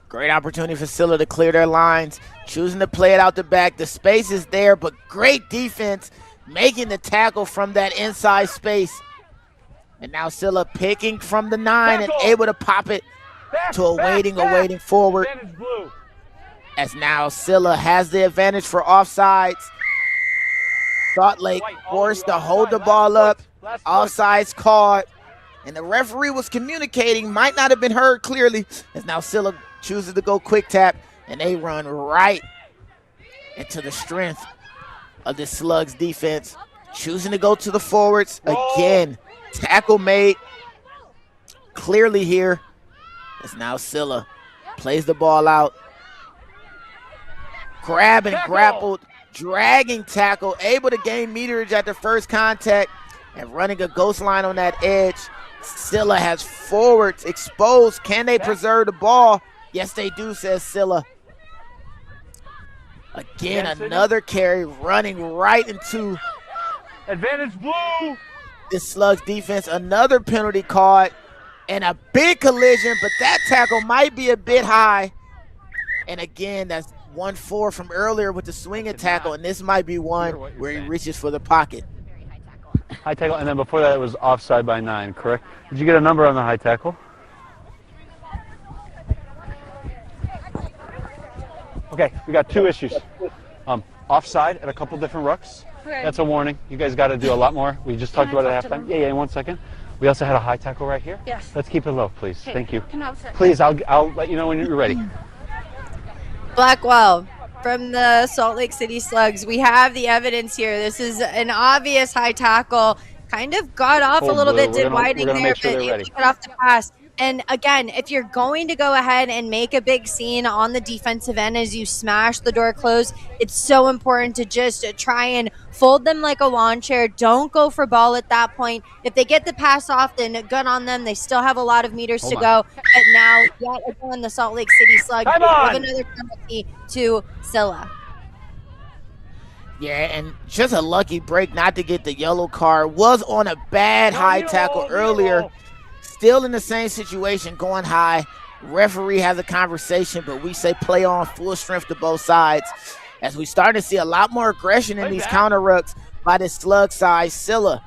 Great opportunity for Scylla to clear their lines, choosing to play it out the back. The space is there, but great defense, making the tackle from that inside space. And now Scylla picking from the 9 and able to pop it to a waiting forward. As now Scylla has the advantage for offsides. Salt Lake forced to hold the ball up. Offsides called. And the referee was communicating, might not have been heard clearly, as now Scylla chooses to go quick tap, and they run right into the strength of the Slugs defense, choosing to go to the forwards again. Tackle made clearly here, as now Scylla plays the ball out. Grab and grappled, dragging tackle, able to gain meterage at the first contact, and running a ghost line on that edge. Scylla has forwards exposed. Can they preserve the ball? Yes, they do, says Scylla. Again, another carry running right into advantage blue. This Slugs defense. Another penalty caught and a big collision, but that tackle might be a bit high. And again, that's 1-4 from earlier with the swinging tackle, and this might be one where he reaches for the pocket. High tackle, and then before that it was offside by 9, correct? Did you get a number on the high tackle? Okay, we got 2 issues. Offside at a couple different rucks. Okay. That's a warning. You guys got to do a lot more. We just talked about it at halftime. Yeah, 1 second. We also had a high tackle right here. Yes. Let's keep it low, please. Okay. Thank you. Please, I'll let you know when you're ready. Blackwell from the Salt Lake City Slugs. We have the evidence here. This is an obvious high tackle. Kind of got off a little bit, did Whiting there, but able to get off the pass. And again, if you're going to go ahead and make a big scene on the defensive end as you smash the door closed, it's so important to just try and fold them like a lawn chair. Don't go for ball at that point. If they get the pass off, then gun on them. They still have a lot of meters to go. But now, yet again, the Salt Lake City Slugs give another penalty to Scylla. Yeah, and just a lucky break not to get the yellow card. Was on a bad high tackle earlier. Still in the same situation, going high. Referee has a conversation, but we say play on, full strength to both sides. As we start to see a lot more aggression in these counter rucks by the Slug side. Scylla,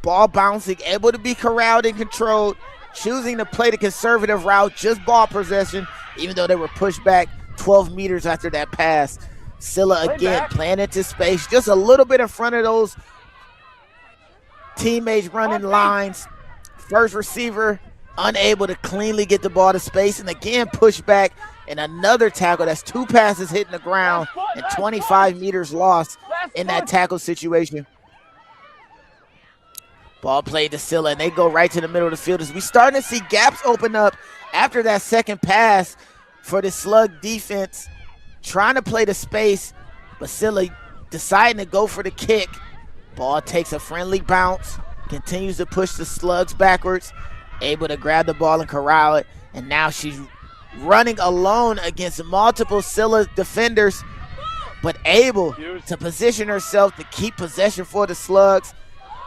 ball bouncing, able to be corralled and controlled, choosing to play the conservative route, just ball possession, even though they were pushed back 12 meters after that pass. Scylla again playing into space, just a little bit in front of those teammates running lines. First receiver unable to cleanly get the ball to space, and again push back, and another tackle. That's 2 passes hitting the ground and 25 meters lost in that tackle situation. Ball played to Scylla, and they go right to the middle of the field as we starting to see gaps open up after that second pass for the Slug defense, trying to play the space, but Scylla deciding to go for the kick. Ball takes a friendly bounce, continues to push the Slugs backwards, able to grab the ball and corral it, and now she's running alone against multiple Scylla defenders, but able to position herself to keep possession for the Slugs.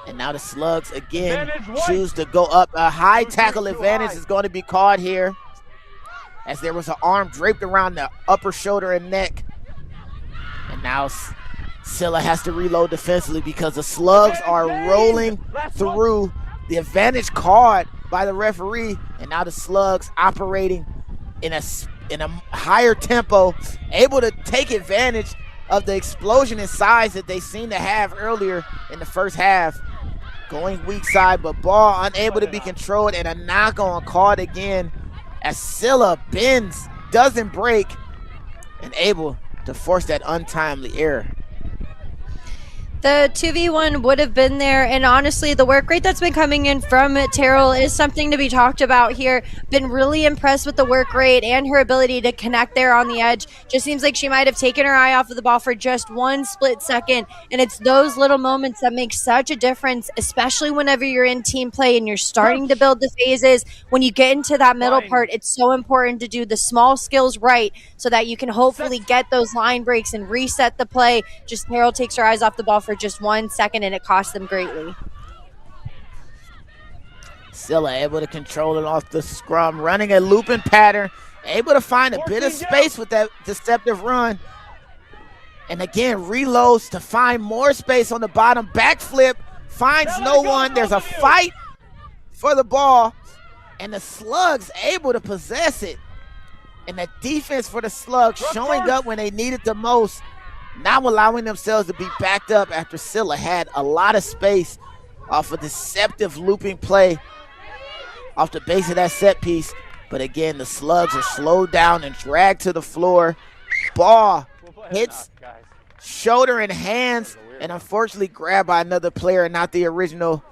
And now the Slugs again choose to go up. A high tackle advantage is going to be called here, as there was an arm draped around the upper shoulder and neck. And now Scylla has to reload defensively because the Slugs are rolling through. The advantage called by the referee, and now the Slugs operating in a in a higher tempo, able to take advantage of the explosion in size that they seemed to have earlier in the first half. Going weak side, but ball unable to be controlled, and a knock-on called again as Scylla bends, doesn't break, and able to force that untimely error. The 2v1 would have been there, and honestly, the work rate that's been coming in from Terrell is something to be talked about here. Been really impressed with the work rate and her ability to connect there on the edge. Just seems like she might have taken her eye off of the ball for just one split second, and it's those little moments that make such a difference, especially whenever you're in team play and you're starting to build the phases. When you get into that middle part, it's so important to do the small skills right so that you can hopefully get those line breaks and reset the play. Just Terrell takes her eyes off the ball for just 1 second, and it cost them greatly. Scylla able to control it off the scrum, running a looping pattern, able to find a bit of space with that deceptive run. And again, reloads to find more space on the bottom. Backflip, finds no one. There's a fight for the ball, and the Slugs able to possess it. And the defense for the Slugs showing up when they need it the most, not allowing themselves to be backed up after Scylla had a lot of space off a deceptive looping play off the base of that set piece. But again, the Slugs are slowed down and dragged to the floor. Ball hits shoulder and hands, and unfortunately grabbed by another player, not the original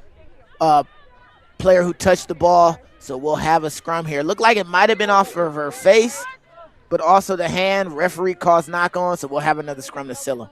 player who touched the ball. So we'll have a scrum here. Looked like it might have been off of her face, but also the hand. Referee calls knock on, so we'll have another scrum to Scylla.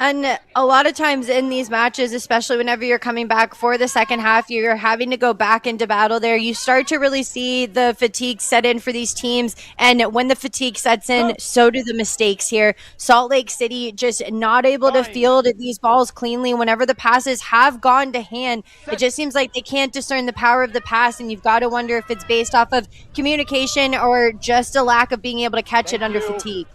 And a lot of times in these matches, especially whenever you're coming back for the second half, you're having to go back into battle there. You start to really see the fatigue set in for these teams. And when the fatigue sets in, so do the mistakes here. Salt Lake City just not able to field these balls cleanly. Whenever the passes have gone to hand, it just seems like they can't discern the power of the pass. And you've got to wonder if it's based off of communication or just a lack of being able to catch it under fatigue.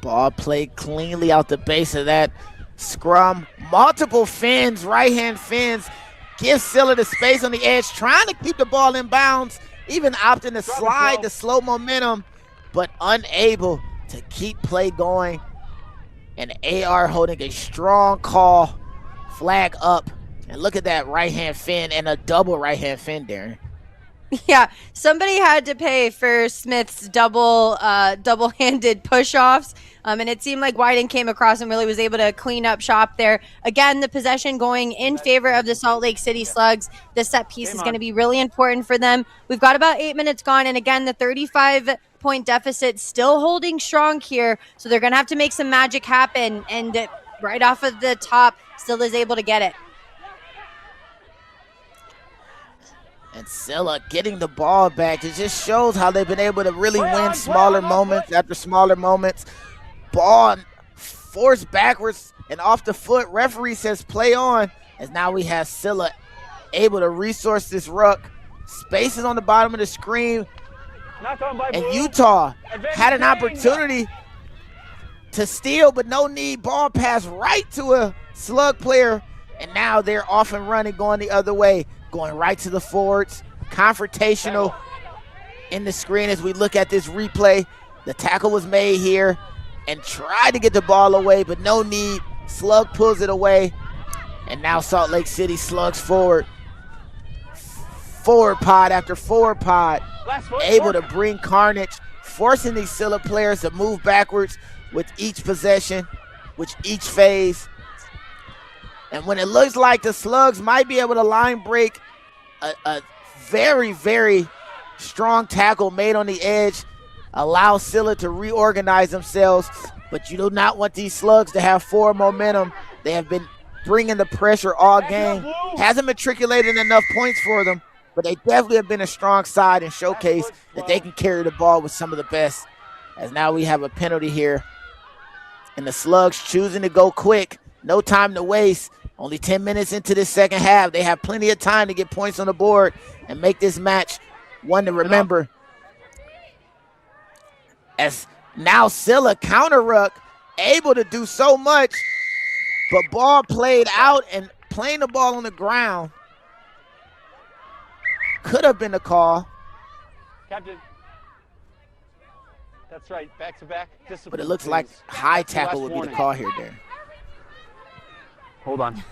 Ball played cleanly out the base of that scrum. Multiple fins, right-hand fins. Gives Scylla the space on the edge, trying to keep the ball in bounds, even opting to slide the slow momentum, but unable to keep play going. And AR holding a strong call, flag up. And look at that right-hand fin and a double right-hand fin, Darren. Yeah, somebody had to pay for Smith's double-handed push-offs, and it seemed like Wyden came across and really was able to clean up shop there. Again, the possession going in favor of the Salt Lake City Slugs. The set piece is going to be really important for them. We've got about 8 minutes gone, and again, the 35-point deficit still holding strong here, so they're going to have to make some magic happen, and right off of the top, still is able to get it. And Scylla getting the ball back. It just shows how they've been able to really win smaller moments after smaller moments. Ball forced backwards and off the foot. Referee says play on, as now we have Scylla able to resource this ruck. Spaces on the bottom of the screen. And Utah had an opportunity to steal, but no need. Ball pass right to a Slug player, and now they're off and running, going the other way. Going right to the forwards, confrontational in the screen as we look at this replay. The tackle was made here and tried to get the ball away, but no need. Slug pulls it away, and now Salt Lake City Slugs forward. Forward pod after forward pod, able to bring carnage, forcing these Scylla players to move backwards with each possession, with each phase. And when it looks like the Slugs might be able to line break, a very, very strong tackle made on the edge allows Scylla to reorganize themselves. But you do not want these Slugs to have forward momentum. They have been bringing the pressure all game. Hasn't matriculated enough points for them, but they definitely have been a strong side and showcase that they can carry the ball with some of the best. As now we have a penalty here. And the Slugs choosing to go quick. No time to waste. Only 10 minutes into this second half. They have plenty of time to get points on the board and make this match one to remember. As now Scylla counter ruck, able to do so much, but ball played out and playing the ball on the ground could have been a call. Captain. That's right, back to back. Discipline, But it looks please. like high That's the last tackle would be the warning. call here, Darren. Hold on.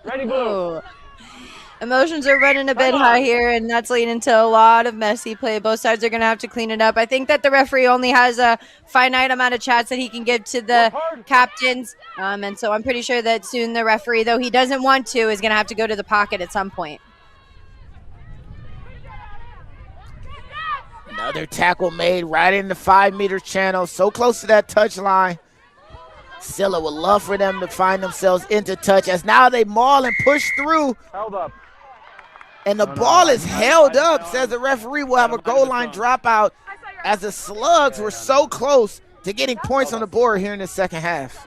Ready, blue. Ooh. Emotions are running a bit high here, and that's leading to a lot of messy play. Both sides are going to have to clean it up. I think that the referee only has a finite amount of chats that he can give to the captains, and so I'm pretty sure that soon the referee, though he doesn't want to, is going to have to go to the pocket at some point. Another tackle made right in the 5-meter channel, so close to that touch line. Scylla would love for them to find themselves into touch as now they maul and push through. Held up. And the ball is held up, says the referee will have a goal line dropout as the Slugs were so close to getting points on the board here in the second half.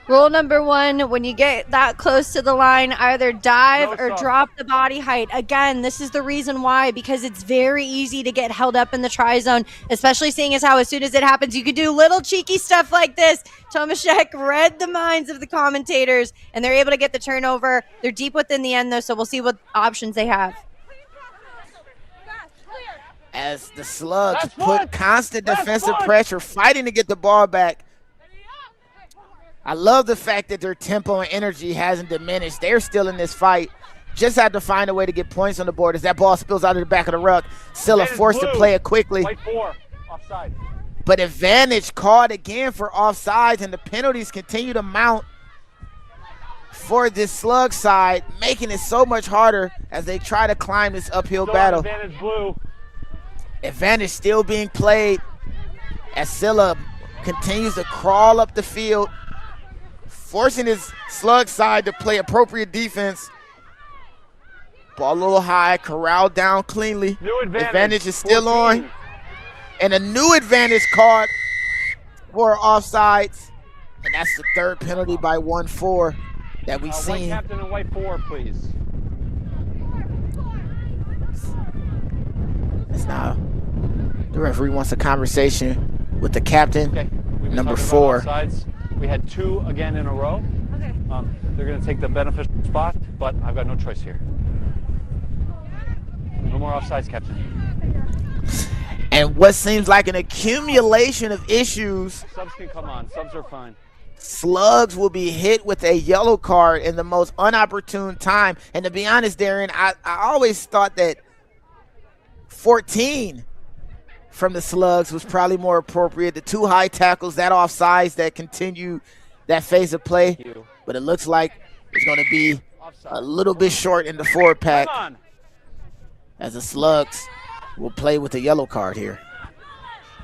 Rule number 1, when you get that close to the line, either dive or drop the body height. Again, this is the reason why, because it's very easy to get held up in the try zone, especially seeing as how as soon as it happens, you could do little cheeky stuff like this. Tomaszek read the minds of the commentators, and they're able to get the turnover. They're deep within the end, though, so we'll see what options they have. As the Slugs put constant defensive pressure, fighting to get the ball back. I love the fact that their tempo and energy hasn't diminished. They're still in this fight. Just have to find a way to get points on the board as that ball spills out of the back of the ruck. Scylla forced to play it quickly. White 4, offside. But advantage called again for offsides, and the penalties continue to mount for this Slug side, making it so much harder as they try to climb this uphill battle. Advantage blue. Advantage still being played as Scylla continues to crawl up the field, forcing his Slug side to play appropriate defense. Ball a little high, corralled down cleanly. New advantage. Advantage is still 14. on. And a new advantage card for offsides. And that's the third penalty by 1-4 that we've White seen. captain and white 4, please. It's now the referee wants a conversation with the captain, Okay. number 4. Offsides. We had 2 again in a row. Okay. They're going to take the beneficial spot, but I've got no choice here. No more offsides, Captain. And what seems like an accumulation of issues, Subs can come on. Subs are fine. Slugs will be hit with a yellow card in the most unopportune time. And to be honest, Darren, I always thought that 14 from the Slugs was probably more appropriate. The 2 high tackles, that offsides that continue that phase of play. But it looks like it's going to be a little bit short in the forward pack as the Slugs will play with a yellow card here.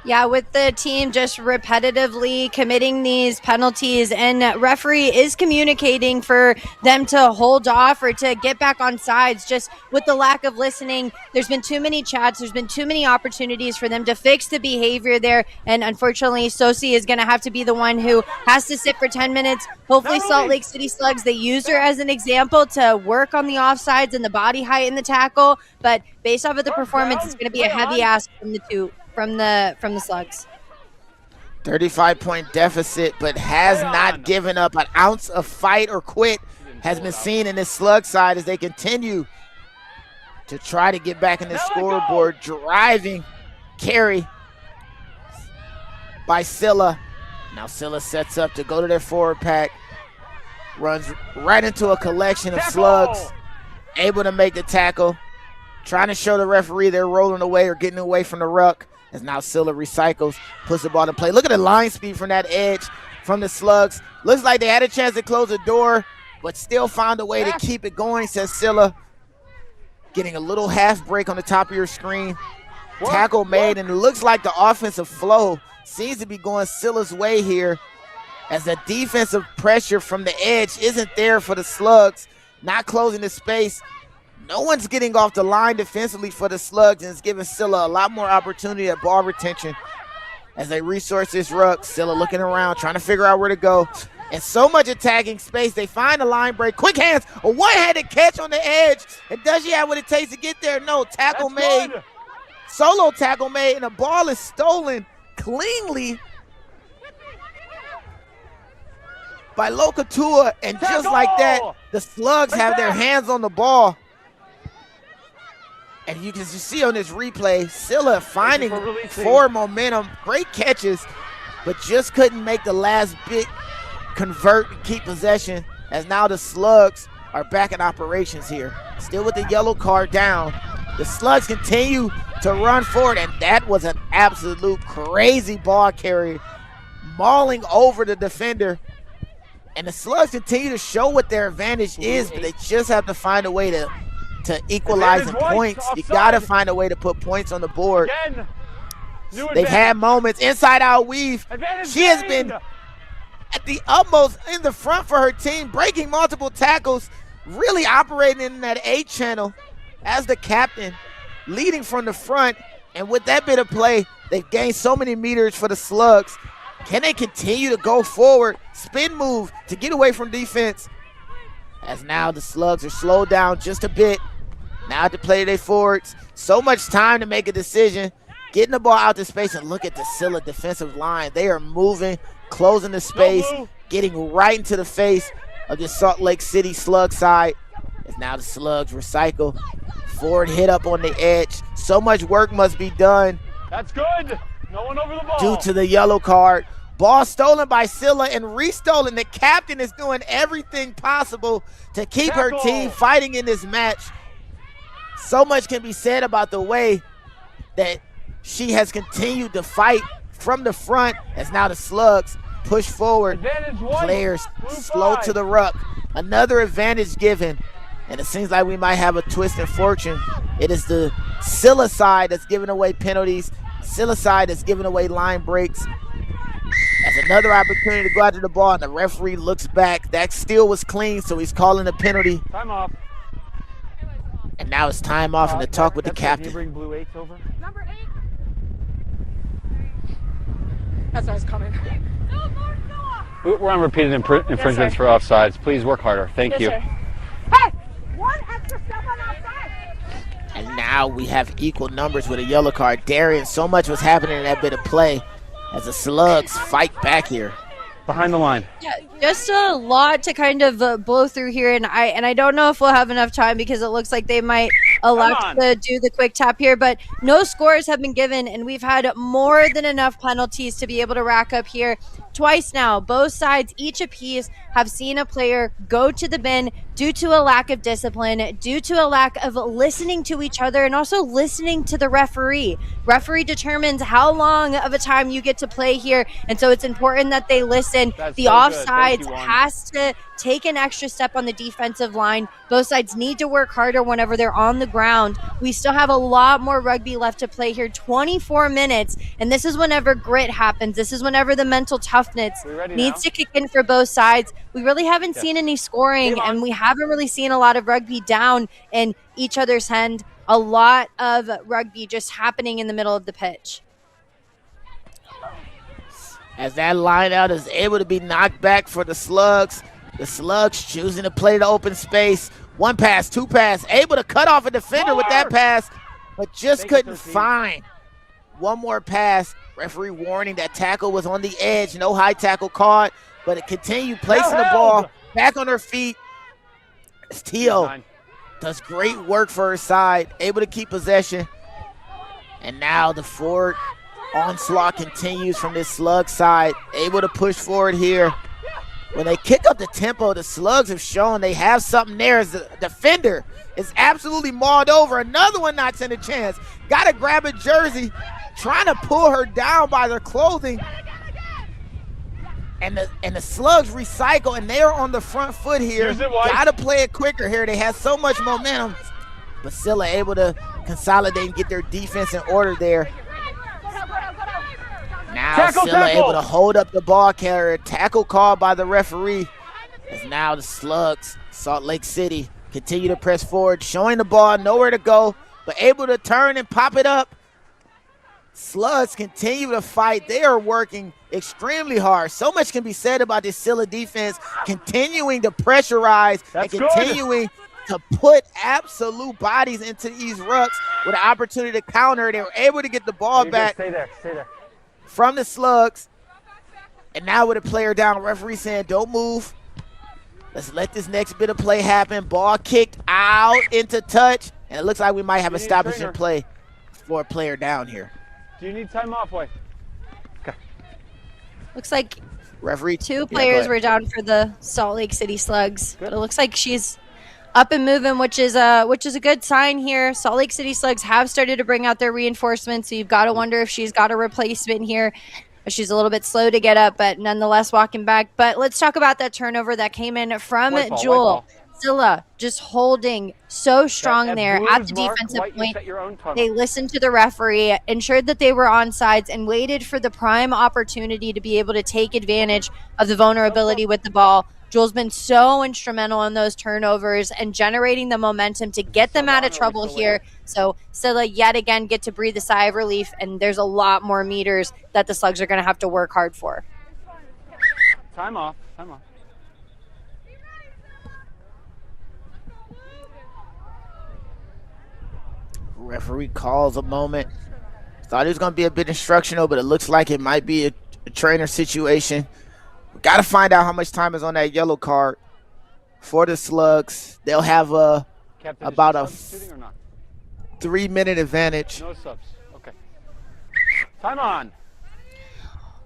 Yeah, with the team just repetitively committing these penalties, and referee is communicating for them to hold off or to get back on sides. Just with the lack of listening, there's been too many chats, there's been too many opportunities for them to fix the behavior there, and unfortunately Sosi is going to have to be the one who has to sit for 10 minutes. Hopefully Salt Lake City Slugs, they used her as an example to work on the offsides and the body height in the tackle, but based off of the performance, it's going to be a heavy ask from the two. From the Slugs. 35-point deficit, but has not given up. An ounce of fight or quit has been seen in this Slug side as they continue to try to get back in the scoreboard. Driving carry by Scylla. Now Scylla sets up to go to their forward pack. Runs right into a collection of Slugs. Able to make the tackle. Trying to show the referee they're rolling away or getting away from the ruck. As now Scylla recycles, puts the ball in play. Look at the line speed from that edge from the Slugs. Looks like they had a chance to close the door, but still found a way to keep it going, says Scylla. Getting a little half break on the top of your screen. Tackle made, and it looks like the offensive flow seems to be going Scylla's way here as the defensive pressure from the edge isn't there for the Slugs. Not closing the space. No one's getting off the line defensively for the Slugs, and it's giving Scylla a lot more opportunity at ball retention as they resource this ruck. Scylla looking around, trying to figure out where to go. And so much attacking space. They find a line break. Quick hands, a one-handed catch on the edge. And does she have what it takes to get there? No, tackle made. Solo tackle made, and the ball is stolen cleanly by Lokatua. And just like that, the Slugs have their hands on the ball. And you can see on this replay, Scylla finding forward momentum, great catches, but just couldn't make the last bit convert and keep possession, as now the Slugs are back in operations here. Still with the yellow card down. The Slugs continue to run forward, and that was an absolute crazy ball carrier, mauling over the defender. And the Slugs continue to show what their advantage is, but they just have to find a way to equalize in points. You got to find a way to put points on the board. They've had moments, inside out weave. She has been at the utmost in the front for her team, breaking multiple tackles, really operating in that A channel as the captain, leading from the front. And with that bit of play, they've gained so many meters for the Slugs. Can they continue to go forward, spin move to get away from defense? As now the Slugs are slowed down just a bit. Now to play their forwards. So much time to make a decision. Getting the ball out to space, and look at the Scylla defensive line. They are moving, closing the space, getting right into the face of the Salt Lake City Slug side. As now the Slugs recycle. Forward hit up on the edge. So much work must be done. That's good. No one over the ball. Due to the yellow card. Ball stolen by Scylla and restolen. The captain is doing everything possible to keep her team fighting in this match. So much can be said about the way that she has continued to fight from the front, as now the Slugs push forward. Players slow to the ruck. Another advantage given. And it seems like we might have a twist in fortune. It is the Scylla side that's giving away penalties. Scylla side that's giving away line breaks. That's another opportunity to go after the ball, and the referee looks back. That steal was clean, so he's calling a penalty. Time off. And now it's time off and to talk with the captain. Can you bring blue 8s over? Number 8. That's why I was coming. We're on repeated infringements for offsides. Please work harder. Thank you. Sir. Hey! One extra step on outside! And now we have equal numbers with a yellow card. Darian, so much was happening in that bit of play as the Slugs fight back here. Behind the line. Yeah, just a lot to kind of blow through here, and I don't know if we'll have enough time because it looks like they might elect to do the quick tap here, but no scores have been given, and we've had more than enough penalties to be able to rack up here. Twice now, both sides, each apiece, have seen a player go to the bin due to a lack of discipline, due to a lack of listening to each other, and also listening to the referee. Referee determines how long of a time you get to play here, and so it's important that they listen. The offsides has to take an extra step on the defensive line. Both sides need to work harder whenever they're on the ground. We still have a lot more rugby left to play here, 24 minutes, and this is whenever grit happens. This is whenever the mental toughness needs to kick in for both sides. We really haven't seen any scoring, and we haven't really seen a lot of rugby down in each other's end. A lot of rugby just happening in the middle of the pitch. As that line out is able to be knocked back for the Slugs. The Slugs choosing to play the open space. One pass, two pass, able to cut off a defender with that pass, but just couldn't find one more pass. Referee warning that tackle was on the edge. No high tackle caught, but it continued placing the ball back on her feet. Teal does great work for her side, able to keep possession. And now the forward onslaught continues from this Slug side, able to push forward here. When they kick up the tempo, the Slugs have shown they have something there as the defender is absolutely mauled over. Another one not stand a chance. Got to grab a jersey, trying to pull her down by their clothing. And the Slugs recycle, and they are on the front foot here. Got to play it quicker here. They have so much momentum. But Scylla able to consolidate and get their defense in order there. Now Scylla able to hold up the ball carrier. Tackle called by the referee. As now the Slugs, Salt Lake City, continue to press forward, showing the ball, nowhere to go, but able to turn and pop it up. Slugs continue to fight. They are working extremely hard. So much can be said about this Scylla defense, continuing to pressurize and continuing to put absolute bodies into these rucks with an opportunity to counter. They were able to get the ball back. Stay there. From the Slugs. And now with a player down, referee saying don't move. Let's let this next bit of play happen. Ball kicked out into touch. And it looks like we might have You a need a stoppage trainer. in play for a player down here. Do you need time off, White? Okay. Looks like Referee. two Yeah, players go were ahead. down for the Salt Lake City Slugs. But it looks like she's up and moving, which is a good sign here. Salt Lake City Slugs have started to bring out their reinforcements, so you've got to wonder if she's got a replacement here. She's a little bit slow to get up, but nonetheless walking back. But let's talk about that turnover that came in from White ball, Jewel. white ball. Scylla just holding so strong That there blues at the mark, defensive White, you point. set your own tunnel. They listened to the referee, ensured that they were on sides, and waited for the prime opportunity to be able to take advantage of the vulnerability with the ball. Jewel's been so instrumental in those turnovers and generating the momentum to get them out of trouble here. So Sila yet again get to breathe a sigh of relief, and there's a lot more meters that the Slugs are going to have to work hard for. Time off. Time off. Referee calls a moment. Thought it was going to be a bit instructional, but it looks like it might be a trainer situation. We got to find out how much time is on that yellow card for the Slugs. They'll have Captain, about a substituting or not? 3-minute advantage. No subs. Okay. Time on.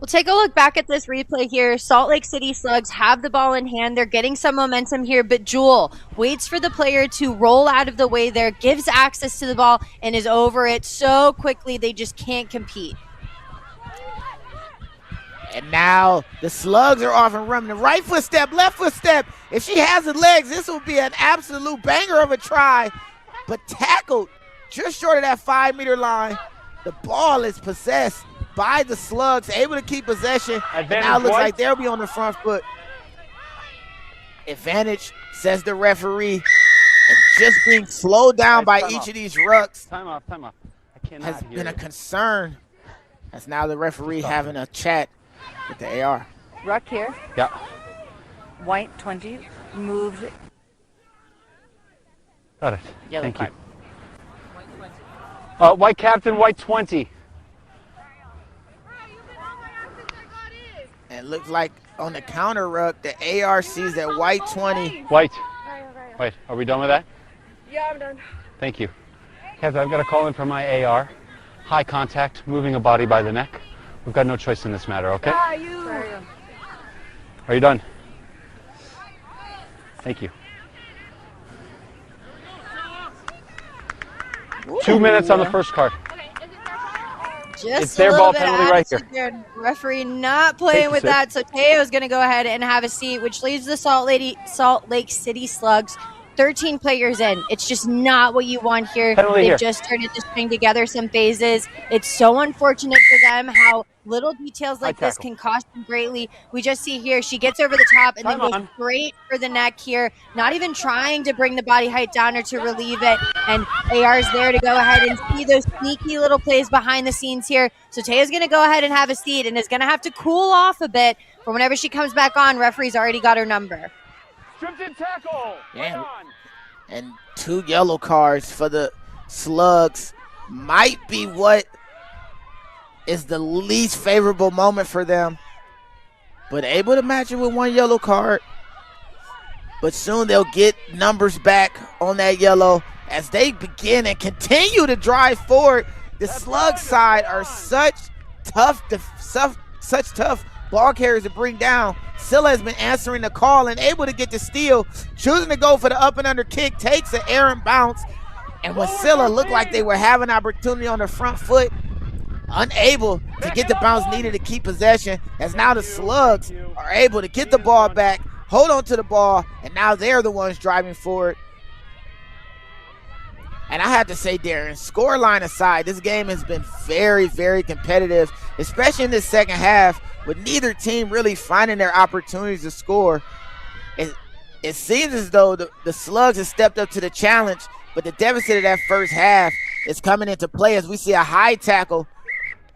We'll take a look back at this replay here. Salt Lake City Slugs have the ball in hand. They're getting some momentum here, but Jewel waits for the player to roll out of the way there, gives access to the ball, and is over it so quickly they just can't compete. And now the Slugs are off and running. Right foot step, left foot step. If she has the legs, this will be an absolute banger of a try. But tackled just short of that 5-meter line. The ball is possessed by the Slugs, able to keep possession. And now it looks like they'll be on the front foot. Advantage, says the referee. And just being slowed down by each of these rucks Time off. Time off. I cannot has hear been a you. concern. That's now the referee having a chat with the AR. Ruck here. Yeah. White 20. Moved. Got it. Yellow Thank card. you. White captain, white 20. And it looks like on the counter ruck, the AR sees that white 20. White. Wait, are we done with that? Yeah, I'm done. Thank you. Captain, I've got a call in from my AR. High contact, moving a body by the neck. We've got no choice in this matter, okay? Are you done? Thank you. 2 minutes on the first card. Just It's their a ball little bit of penalty right attitude there. Referee not playing Take a with sip. that, so Teo's going to go ahead and have a seat, which leaves the Salt Lake City Slugs 13 players in. It's just not what you want here. Penalty They've here. just started to string together some phases. It's so unfortunate for them how little details like this tackle. can cost them greatly. We just see here she gets over the top and then Time goes on. straight for the neck here, not even trying to bring the body height down or to relieve it. And AR's there to go ahead and see those sneaky little plays behind the scenes here. So Teo's going to go ahead and have a seat and is going to have to cool off a bit for whenever she comes back on. Referee's already got her number. Stripped in tackle. Yeah. And 2 yellow cards for the Slugs might be what is the least favorable moment for them. But able to match it with 1 yellow card. But soon they'll get numbers back on that yellow as they begin and continue to drive forward. The Slug side are such tough ball carriers to bring down. Scylla has been answering the call and able to get the steal, choosing to go for the up and under kick, takes an errant bounce. And when Scylla looked like they were having opportunity on the front foot, unable to get the bounce needed to keep possession, as now the Slugs are able to get the ball back, hold on to the ball, and now they're the ones driving forward. And I have to say, Darren, scoreline aside, this game has been very, very competitive, especially in this second half, with neither team really finding their opportunities to score. It seems as though the Slugs have stepped up to the challenge, but the deficit of that first half is coming into play as we see a high tackle,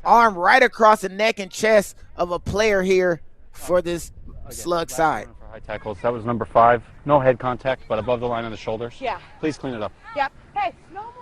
arm right across the neck and chest of a player here for this Slug side. For high tackles, that was number 5. No head contact, but above the line of the shoulders. Yeah. Please clean it up. Yep. Hey, no more.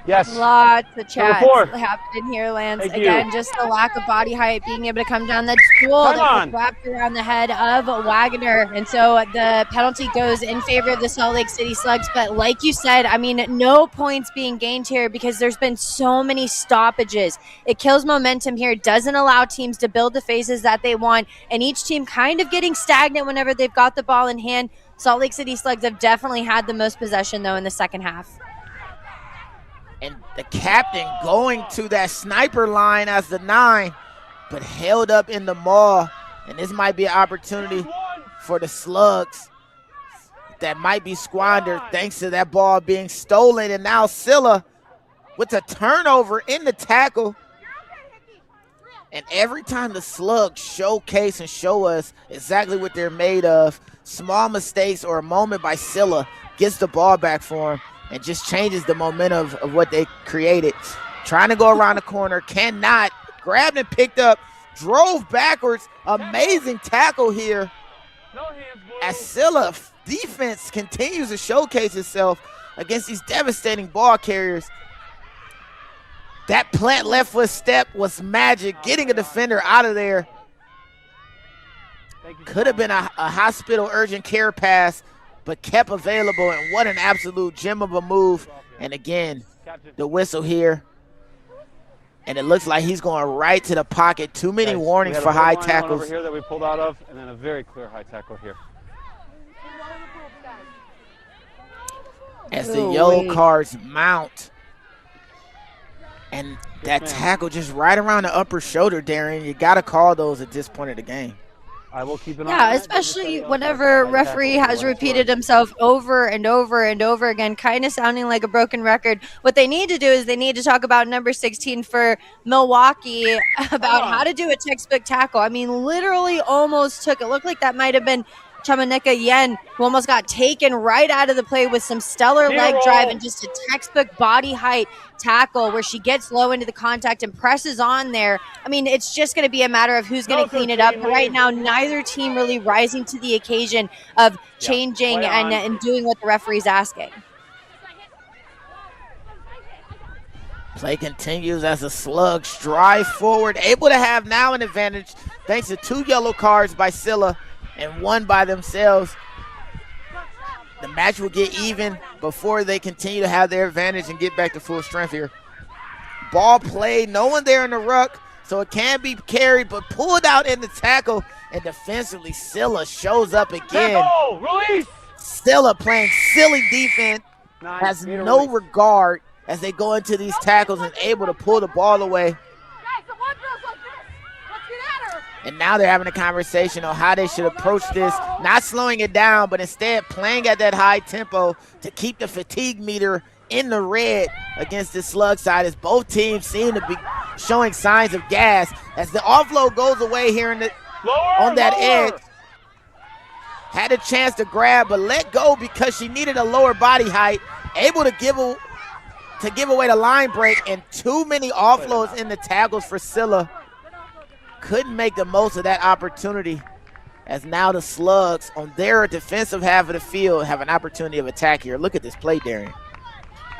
Yes. Lots of chats Number 4. happening here, Lance. Thank you. Again, just the lack of body height, being able to come down that stool Come that on. was wrapped around the head of Wagner. And so the penalty goes in favor of the Salt Lake City Slugs. But like you said, I mean, no points being gained here because there's been so many stoppages. It kills momentum here, doesn't allow teams to build the phases that they want, and each team kind of getting stagnant whenever they've got the ball in hand. Salt Lake City Slugs have definitely had the most possession, though, in the second half. And the captain going to that sniper line as the 9, but held up in the maul. And this might be an opportunity for the Slugs that might be squandered thanks to that ball being stolen. And now Scylla with a turnover in the tackle. And every time the Slugs showcase and show us exactly what they're made of, small mistakes or a moment by Scylla gets the ball back for him and just changes the momentum of what they created. Trying to go around the corner, cannot. Grabbed and picked up, drove backwards. Amazing tackle here as Scylla defense continues to showcase itself against these devastating ball carriers. That plant left foot step was magic, getting a defender out of there. Could have been a hospital urgent care pass, but kept available, and what an absolute gem of a move. And again, the whistle here. And it looks like he's going right to the pocket. Too many warnings for high tackles. Over here that we pulled out of, and then a very clear high tackle here. As the yellow cards mount. And that tackle just right around the upper shoulder, Darren. You got to call those at this point of the game. I will keep an eye on Yeah, that. especially whenever referee has repeated himself over and over and over again, kind of sounding like a broken record. What they need to do is they need to talk about number 16 for Milwaukee about how to do a textbook tackle. I mean, literally almost took, it looked like that might have been Chamaneka Yen, who almost got taken right out of the play with some stellar leg drive and just a textbook body height tackle where she gets low into the contact and presses on there. I mean, it's just going to be a matter of who's going to clean it up. But right now, neither team really rising to the occasion of changing and doing what the referee's asking. Play continues as the Slugs drive forward, able to have now an advantage thanks to 2 yellow cards by Sila and 1 by themselves. The match will get even before they continue to have their advantage and get back to full strength here. Ball played, no one there in the ruck, so it can be carried, but pulled out in the tackle, and defensively, Sila shows up again. Sila playing silly defense, has no regard as they go into these tackles and able to pull the ball away. And now they're having a conversation on how they should approach this, not slowing it down, but instead playing at that high tempo to keep the fatigue meter in the red against the Slug side, as both teams seem to be showing signs of gas. As the offload goes away here in the, on that edge. Had a chance to grab, but let go because she needed a lower body height. Able to give away the line break, and too many offloads in the tackles for Scylla. Couldn't make the most of that opportunity, as now the Slugs on their defensive half of the field have an opportunity of attack here. Look at this play, Darian.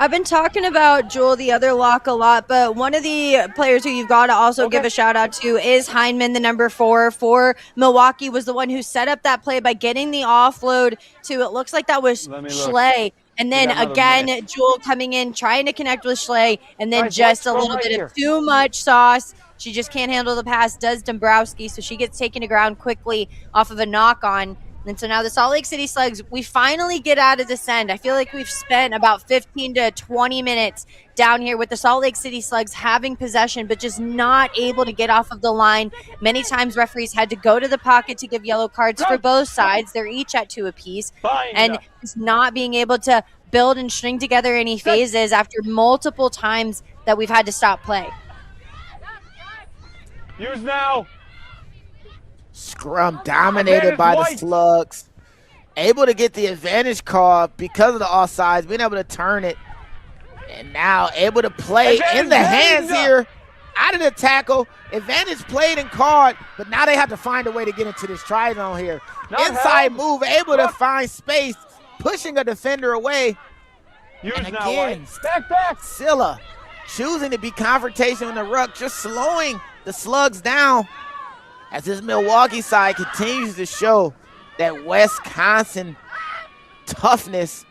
I've been talking about Jewel, the other lock, a lot, but one of the players who you've got to also give a shout out to is Heineman, the number 4 for Milwaukee, was the one who set up that play by getting the offload to, it looks like that was Schley. And then again, Jewel coming in, trying to connect with Schley, and then just a little bit of too much sauce. She just can't handle the pass, does Dombrowski, so she gets taken to ground quickly off of a knock-on. And so now the Salt Lake City Slugs, we finally get out of this end. I feel like we've spent about 15 to 20 minutes down here with the Salt Lake City Slugs having possession, but just not able to get off of the line. Many times referees had to go to the pocket to give yellow cards for both sides. They're each at 2 apiece. And just not being able to build and string together any phases after multiple times that we've had to stop play. Use now. Scrum dominated by the Slugs. Able to get the advantage call because of the offsides, being able to turn it. And now able to play in the hands here, out of the tackle. Advantage played and called, but now they have to find a way to get into this try zone here. Inside move, able to find space, pushing a defender away. Use And now, again, White. Back. Scylla choosing to be confrontational in the ruck, just slowing the Slugs down as this Milwaukee side continues to show that Wisconsin toughness.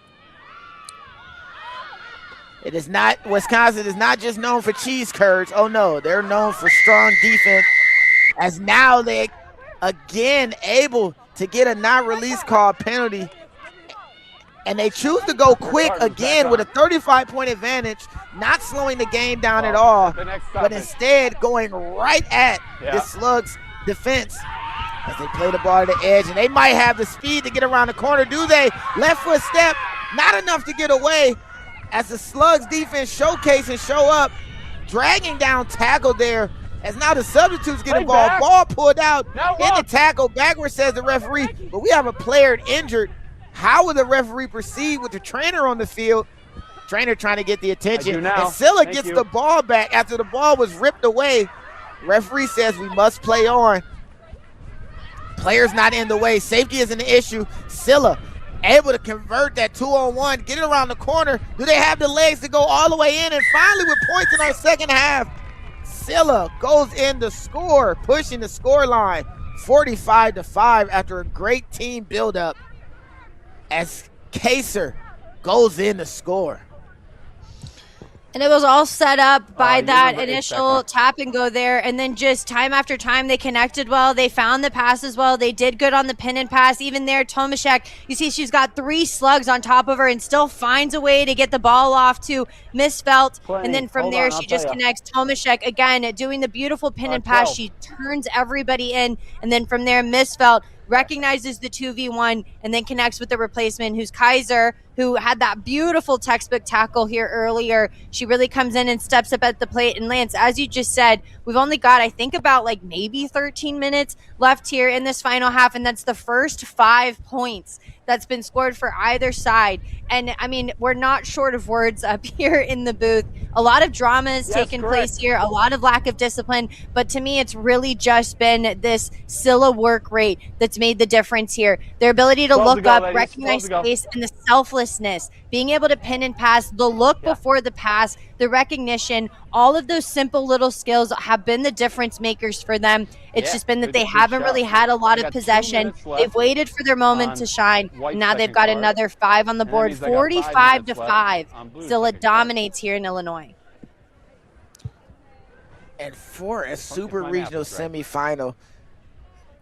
Wisconsin is not just known for cheese curds. Oh no, they're known for strong defense, as now they again able to get a non-release call penalty. And they choose to go quick again with a 35-point advantage, not slowing the game down at all, but instead going right at the Slugs defense as they play the ball to the edge. And they might have the speed to get around the corner. Do they? Left foot step, not enough to get away as the Slugs defense showcase and show up, dragging down tackle there. As now the substitutes get involved. Ball pulled out in the tackle. Backward, says the referee, but we have a player injured. How will the referee proceed with the trainer on the field? Trainer trying to get the attention. And Sila gets the ball back after the ball was ripped away. Referee says we must play on. Players not in the way. Safety isn't an issue. Sila able to convert that 2-on-1, get it around the corner. Do they have the legs to go all the way in? And finally, with points in our second half, Sila goes in to score, pushing the score line 45-5 after a great team buildup, as Kaser goes in to score. And it was all set up by that initial tap and go there. And then just time after time, they connected well. They found the passes well. They did good on the pin and pass. Even there, Tomaszek, you see she's got 3 Slugs on top of her and still finds a way to get the ball off to Misfelt. And then from there, she just connects. Tomaszek, again, doing the beautiful pin and pass. She turns everybody in. And then from there, Misfelt recognizes the 2v1 and then connects with the replacement, who's Kaiser, who had that beautiful textbook tackle here earlier. She really comes in and steps up at the plate. And Lance, as you just said, we've only got, I think, about like maybe 13 minutes left here in this final half, and that's the first 5 points that's been scored for either side. And I mean, we're not short of words up here in the booth. A lot of drama has taken place here, a lot of lack of discipline, but to me, it's really just been this Scylla work rate that's made the difference here. Their ability to look up, recognize space, and the selflessness, being able to pin and pass, the look before the pass, the recognition, all of those simple little skills have been the difference makers for them. It's just been that they haven't really had a lot of possession. They've waited for their moment to shine. Now they've got another 5 on the board, 45-5. Scylla dominates here in Illinois. And for a super regional semifinal,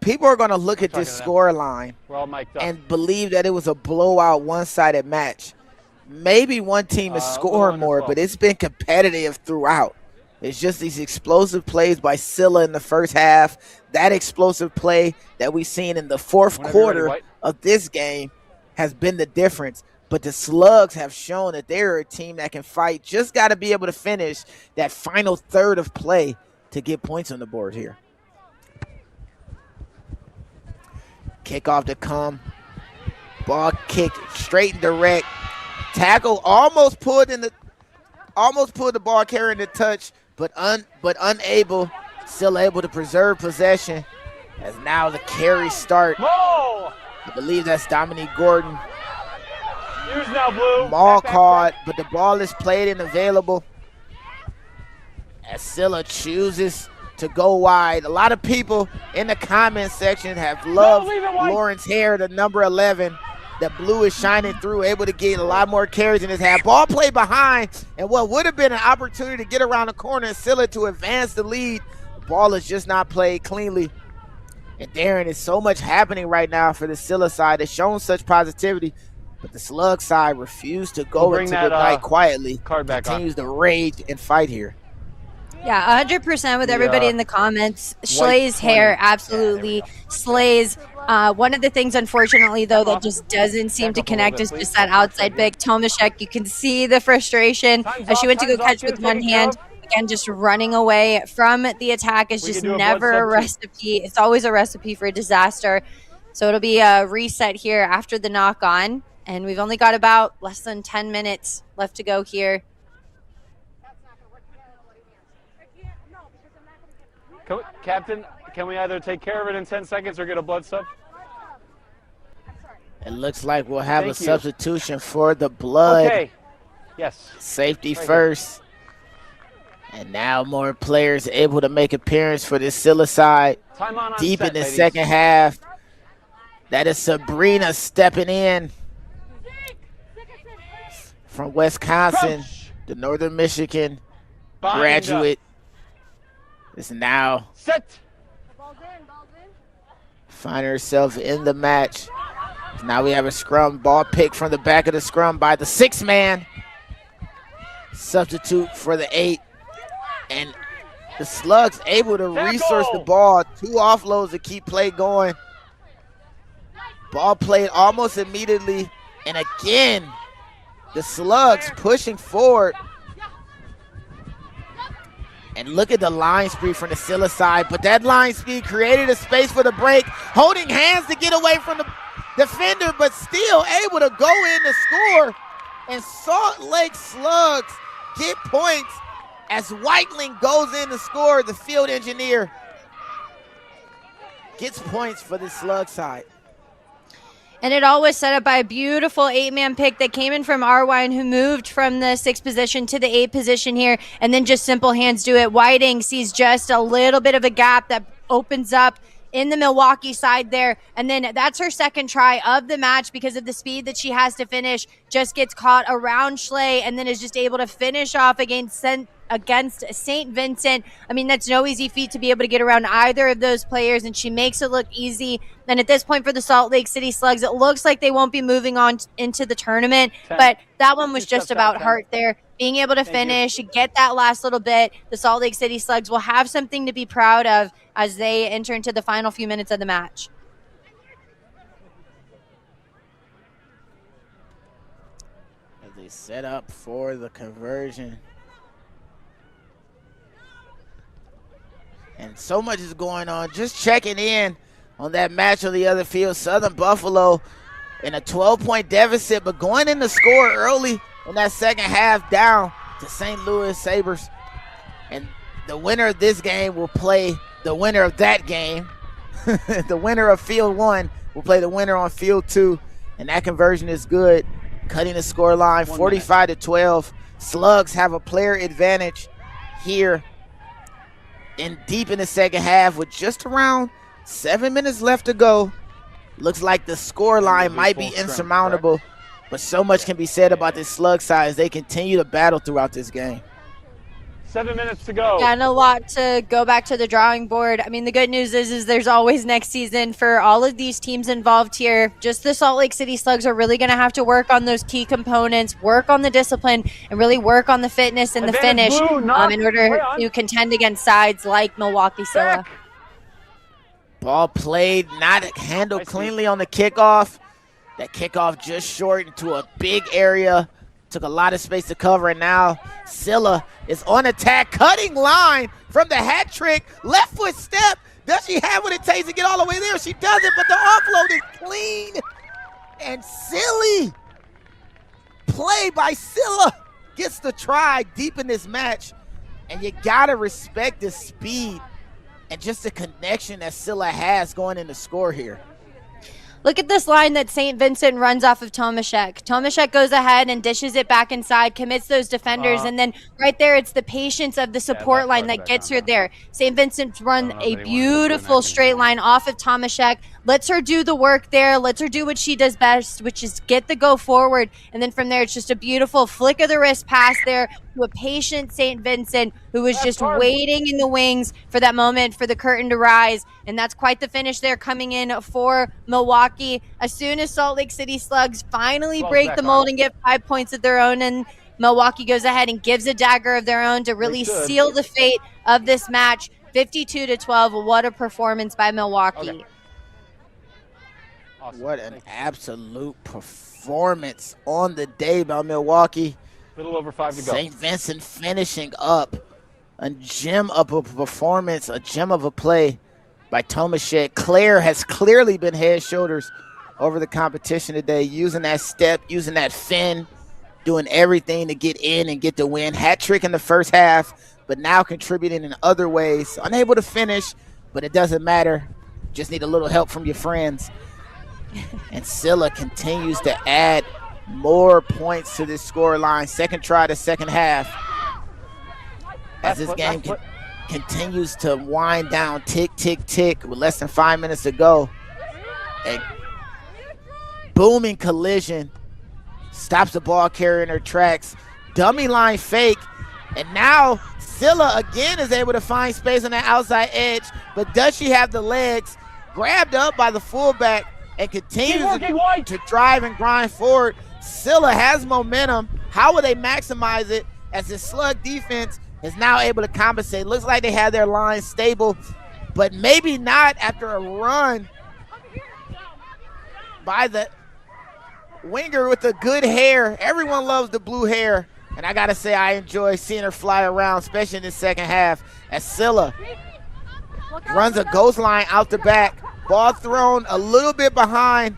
people are going to look at this score line and believe that it was a blowout, one-sided match. Maybe one team is scoring more, but it's been competitive throughout. It's just these explosive plays by Scylla in the first half, that explosive play that we've seen in the fourth quarter of this game has been the difference. But the Slugs have shown that they're a team that can fight. Just got to be able to finish that final third of play to get points on the board here. Kickoff to come. Ball kicked straight and direct. Tackle almost pulled the ball carrier in the touch, but unable. Still able to preserve possession as now the carry start. I believe that's Dominique Gordon. Use now, Blue. Ball caught, but the ball is played and available as Scylla chooses to go wide. A lot of people in the comment section have loved Lauren's hair, the number 11. The blue is shining through, able to get a lot more carries in his half. Ball played behind, and what would have been an opportunity to get around the corner and Scylla to advance the lead. The ball is just not played cleanly. And Darren, is so much happening right now for the Scylla side. It's shown such positivity, but the Slug side refused to go into the night quietly. Continues to rage and fight here. Yeah, 100% with everybody in the comments. Schlee's hair absolutely slays. One of the things, unfortunately, though, that just doesn't seem to connect is just that outside big. Tomaszek, you can see the frustration as she went to go catch with one hand. Again, just running away from the attack is just never a recipe. It's always a recipe for disaster. So it'll be a reset here after the knock on. And we've only got about less than 10 minutes left to go here. Captain, can we either take care of it in 10 seconds or get a blood sub? It looks like we'll have a substitution for the blood. Okay. Yes. Safety Right first. And now more players able to make appearance for this Scylla side. Time on Deep set, in the ladies. second half. That is Sabrina stepping in from Wisconsin, the Northern Michigan graduate. Is now finding herself in the match. Now we have a scrum, ball picked from the back of the scrum by the 6-man. Substitute for the 8. And the Slugs able to resource the ball. 2 offloads to keep play going. Ball played almost immediately. And again, the Slugs pushing forward. And look at the line speed from the Scylla side. But that line speed created a space for the break. Holding hands to get away from the defender, but still able to go in to score. And Salt Lake Slugs get points as Whiteling goes in to score. The field engineer gets points for the Slug side. And it all was set up by a beautiful 8-man pick that came in from Arwine, who moved from the 6th position to the 8th position here, and then just simple hands do it. Whiting sees just a little bit of a gap that opens up in the Milwaukee side there, and then that's her second try of the match because of the speed that she has to finish. Just gets caught around Schley and then is just able to finish off against St. Vincent. I mean, that's no easy feat to be able to get around either of those players, and she makes it look easy. And at this point for the Salt Lake City Slugs, it looks like they won't be moving on into the tournament, but that one was just about heart there. Being able to finish, get that last little bit, the Salt Lake City Slugs will have something to be proud of as they enter into the final few minutes of the match. As they set up for the conversion. And so much is going on. Just checking in on that match on the other field. Southern Buffalo in a 12-point deficit, but going in to score early in that second half down to St. Louis Sabres. And the winner of this game will play the winner of that game. The winner of field 1 will play the winner on field 2. And that conversion is good. Cutting the score line 45-12. Slugs have a player advantage here deep in the second half with just around 7 minutes left to go. Looks like the score line might be insurmountable, but so much can be said about this Slug side as they continue to battle throughout this game. 7 minutes to go. Yeah, and a lot to go back to the drawing board. I mean, the good news is there's always next season for all of these teams involved here. Just the Salt Lake City Slugs are really going to have to work on those key components, work on the discipline, and really work on the fitness and the finish in order to contend against sides like Milwaukee Sila. Ball played, not handled cleanly on the kickoff. That kickoff just short into a big area. Took a lot of space to cover, and now Scylla is on attack, cutting line from the hat trick. Left foot step. Does she have what it takes to get all the way there? She doesn't, but the offload is clean and silly. Play by Scylla gets the try deep in this match, and you gotta respect the speed and just the connection that Scylla has going in the score here. Look at this line that St. Vincent runs off of Tomaszek. Tomaszek goes ahead and dishes it back inside, commits those defenders, and then right there, it's the patience of the support line that gets her there. St. Vincent's run a beautiful straight line off of Tomaszek, lets her do the work there, lets her do what she does best, which is get the go forward, and then from there, it's just a beautiful flick of the wrist pass there to a patient St. Vincent who was just waiting in the wings for that moment for the curtain to rise, and that's quite the finish there coming in for Milwaukee. As soon as Salt Lake City Slugs finally break the mold and get 5 points of their own, and Milwaukee goes ahead and gives a dagger of their own to really seal the fate of this match. 52-12. What a performance by Milwaukee. Okay. Awesome. What an absolute performance on the day by Milwaukee. Little over 5 to go. St. Vincent finishing up a gem of a performance, a gem of a play by Tomaszek. Claire has clearly been head shoulders over the competition today, using that step, using that fin, doing everything to get in and get the win. Hat trick in the first half, but now contributing in other ways. Unable to finish, but it doesn't matter. Just need a little help from your friends. And Scylla continues to add more points to this score line. Second try to second half. As this game continues to wind down, tick, tick, tick, with less than 5 minutes to go. A booming collision stops the ball carrier in her tracks. Dummy line fake, and now Scylla again is able to find space on that outside edge, but does she have the legs? Grabbed up by the fullback and continues to drive and grind forward. Scylla has momentum. How will they maximize it as the Slug defense is now able to compensate? Looks like they have their line stable, but maybe not after a run by the winger with the good hair. Everyone loves the blue hair, and I gotta say I enjoy seeing her fly around, especially in the second half, as Scylla runs a ghost line out the back. Ball thrown a little bit behind,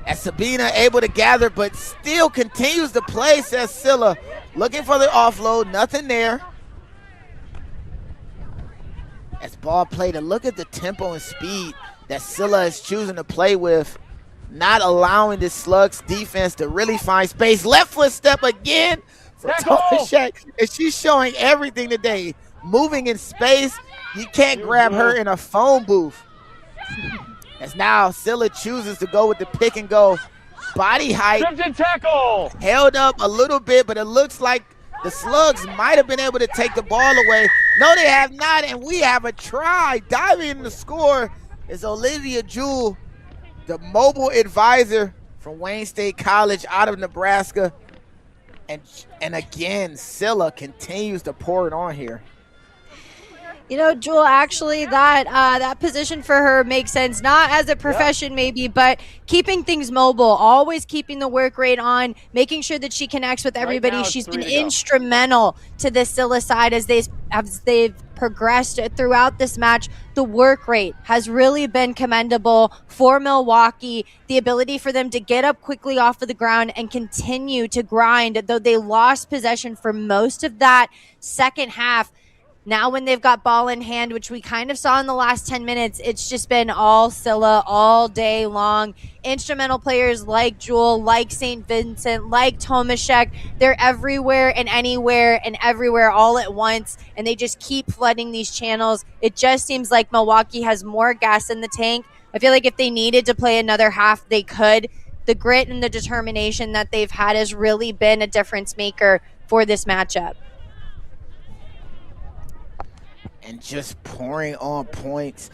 as Sabina able to gather, but still continues to play, says Scylla. Looking for the offload, nothing there. As ball played, and look at the tempo and speed that Scylla is choosing to play with, not allowing this Slugs defense to really find space. Left foot step again for Tomaszek, and she's showing everything today. Moving in space, you can't grab her in a phone booth. As now Scylla chooses to go with the pick and go. Body height tackle held up a little bit, but it looks like the Slugs might have been able to take the ball away. No, they have not, and we have a try. Diving in the score is Olivia Jewell, the mobile advisor from Wayne State College out of Nebraska. And again, Scylla continues to pour it on here. You know, Jewel, actually, that position for her makes sense. Not as a profession, maybe, but keeping things mobile, always keeping the work rate on, making sure that she connects with everybody. Right now, she's been instrumental to the Scylla side as they've progressed throughout this match. The work rate has really been commendable for Milwaukee. The ability for them to get up quickly off of the ground and continue to grind, though they lost possession for most of that second half. Now when they've got ball in hand, which we kind of saw in the last 10 minutes, it's just been all Scylla all day long. Instrumental players like Jewel, like St. Vincent, like Tomaszek, they're everywhere and anywhere and everywhere all at once, and they just keep flooding these channels. It just seems like Milwaukee has more gas in the tank. I feel like if they needed to play another half, they could. The grit and the determination that they've had has really been a difference maker for this matchup. And just pouring on points.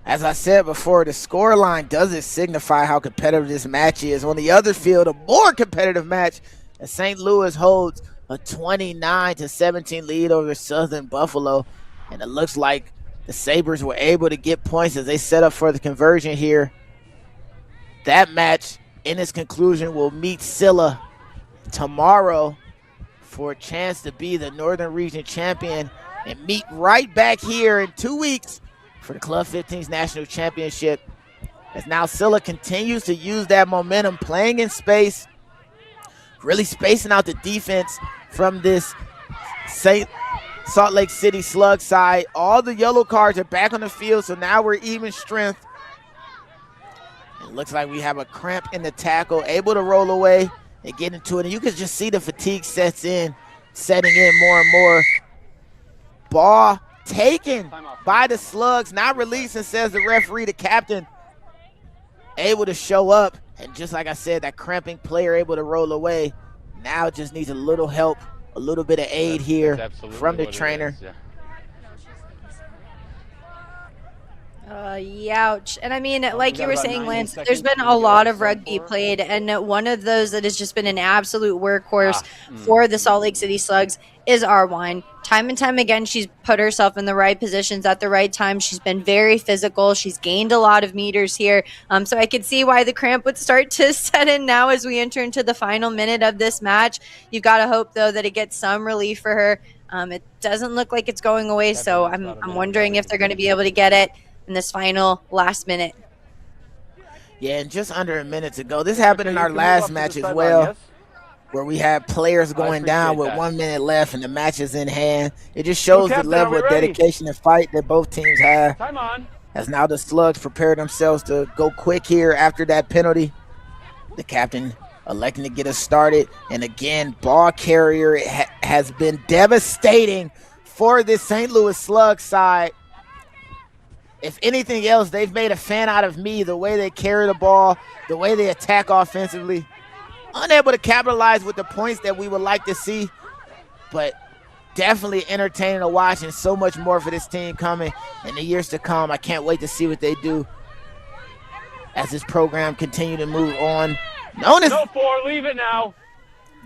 As I said before, the scoreline doesn't signify how competitive this match is. On the other field, a more competitive match as St. Louis holds a 29-17 lead over Southern Buffalo. And it looks like the Sabres were able to get points as they set up for the conversion here. That match, in its conclusion, will meet Scylla tomorrow for a chance to be the Northern Region champion and meet right back here in 2 weeks for the Club 15's National Championship. As now Scylla continues to use that momentum, playing in space, really spacing out the defense from this Salt Lake City Slug side. All the yellow cards are back on the field, so now we're even strength. It looks like we have a cramp in the tackle, able to roll away and get into it. And you can just see the fatigue setting in more and more. Ball taken by the Slugs, not releasing, says the referee. The captain able to show up, and just like I said, that cramping player able to roll away. Now just needs a little help, a little bit of aid here from the trainer. Youch. And I mean, like you were saying, Lance, there's been a lot of rugby played, and one of those that has just been an absolute workhorse for the Salt Lake City Slugs is Arwine. Time and time again, she's put herself in the right positions at the right time. She's been very physical. She's gained a lot of meters here. So I could see why the cramp would start to set in now as we enter into the final minute of this match. You've got to hope, though, that it gets some relief for her. It doesn't look like it's going away, so I'm wondering if they're going to be able to get it in this final last minute. Yeah, and just under a minute to go. This happened in our last match as well, where we had players going down with 1 minute left and the match is in hand. It just shows the level of dedication and fight that both teams have. as now the Slugs prepare themselves to go quick here after that penalty. The captain electing to get us started. And again, ball carrier has been devastating for this St. Louis Slugs side. If anything else, they've made a fan out of me, the way they carry the ball, the way they attack offensively. Unable to capitalize with the points that we would like to see, but definitely entertaining to watch, and so much more for this team coming in the years to come. I can't wait to see what they do as this program continue to move on. Known as Go for, leave it now.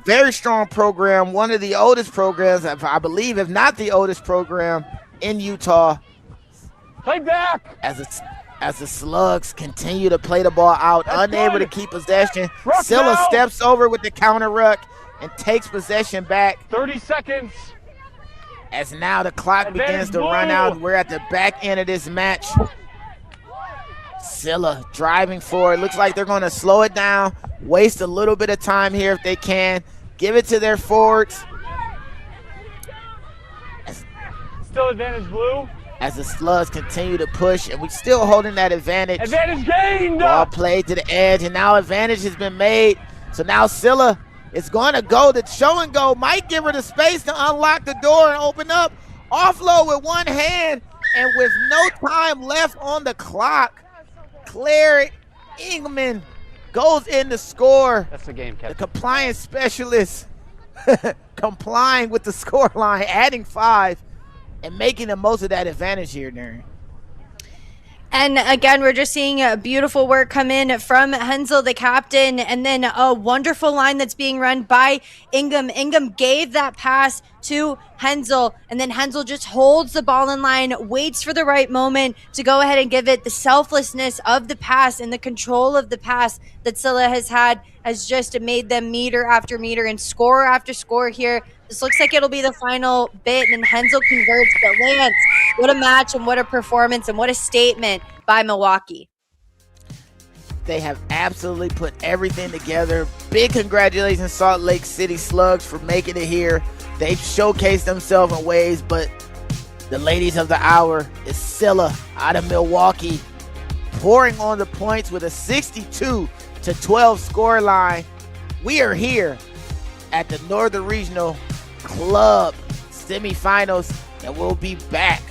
Very strong program, one of the oldest programs, I believe, if not the oldest program in Utah. Play back. As the Slugs continue to play the ball out, unable to keep possession. Scylla steps over with the counter ruck and takes possession back. 30 seconds. As now the clock begins to run out. We're at the back end of this match. Sila driving forward. Looks like they're going to slow it down, waste a little bit of time here if they can. Give it to their forwards. Still advantage blue. As the Slugs continue to push, and we're still holding that advantage. Advantage gained. Ball played to the edge, and now advantage has been made. So now Scylla is going to go. The show and go might give her the space to unlock the door and open up. Offload with one hand, and with no time left on the clock, Claire Ingman goes in to score. That's the game, Captain. The compliance specialist complying with the score line, adding 5. And making the most of that advantage here, Darren. And again, we're just seeing beautiful work come in from Hensel, the captain, and then a wonderful line that's being run by Ingham. Ingham gave that pass to Hensel, and then Hensel just holds the ball in line, waits for the right moment to go ahead and give it. The selflessness of the pass and the control of the pass that Scylla has had has just made them meter after meter and score after score here. This looks like it'll be the final bit, and Hensel converts. But Lance, what a match and what a performance and what a statement by Milwaukee. They have absolutely put everything together. Big congratulations, Salt Lake City Slugs, for making it here. They've showcased themselves in ways, but the ladies of the hour is Scylla out of Milwaukee, pouring on the points with a 62-12 scoreline. We are here at the Northern Regional Club Semifinals, and we'll be back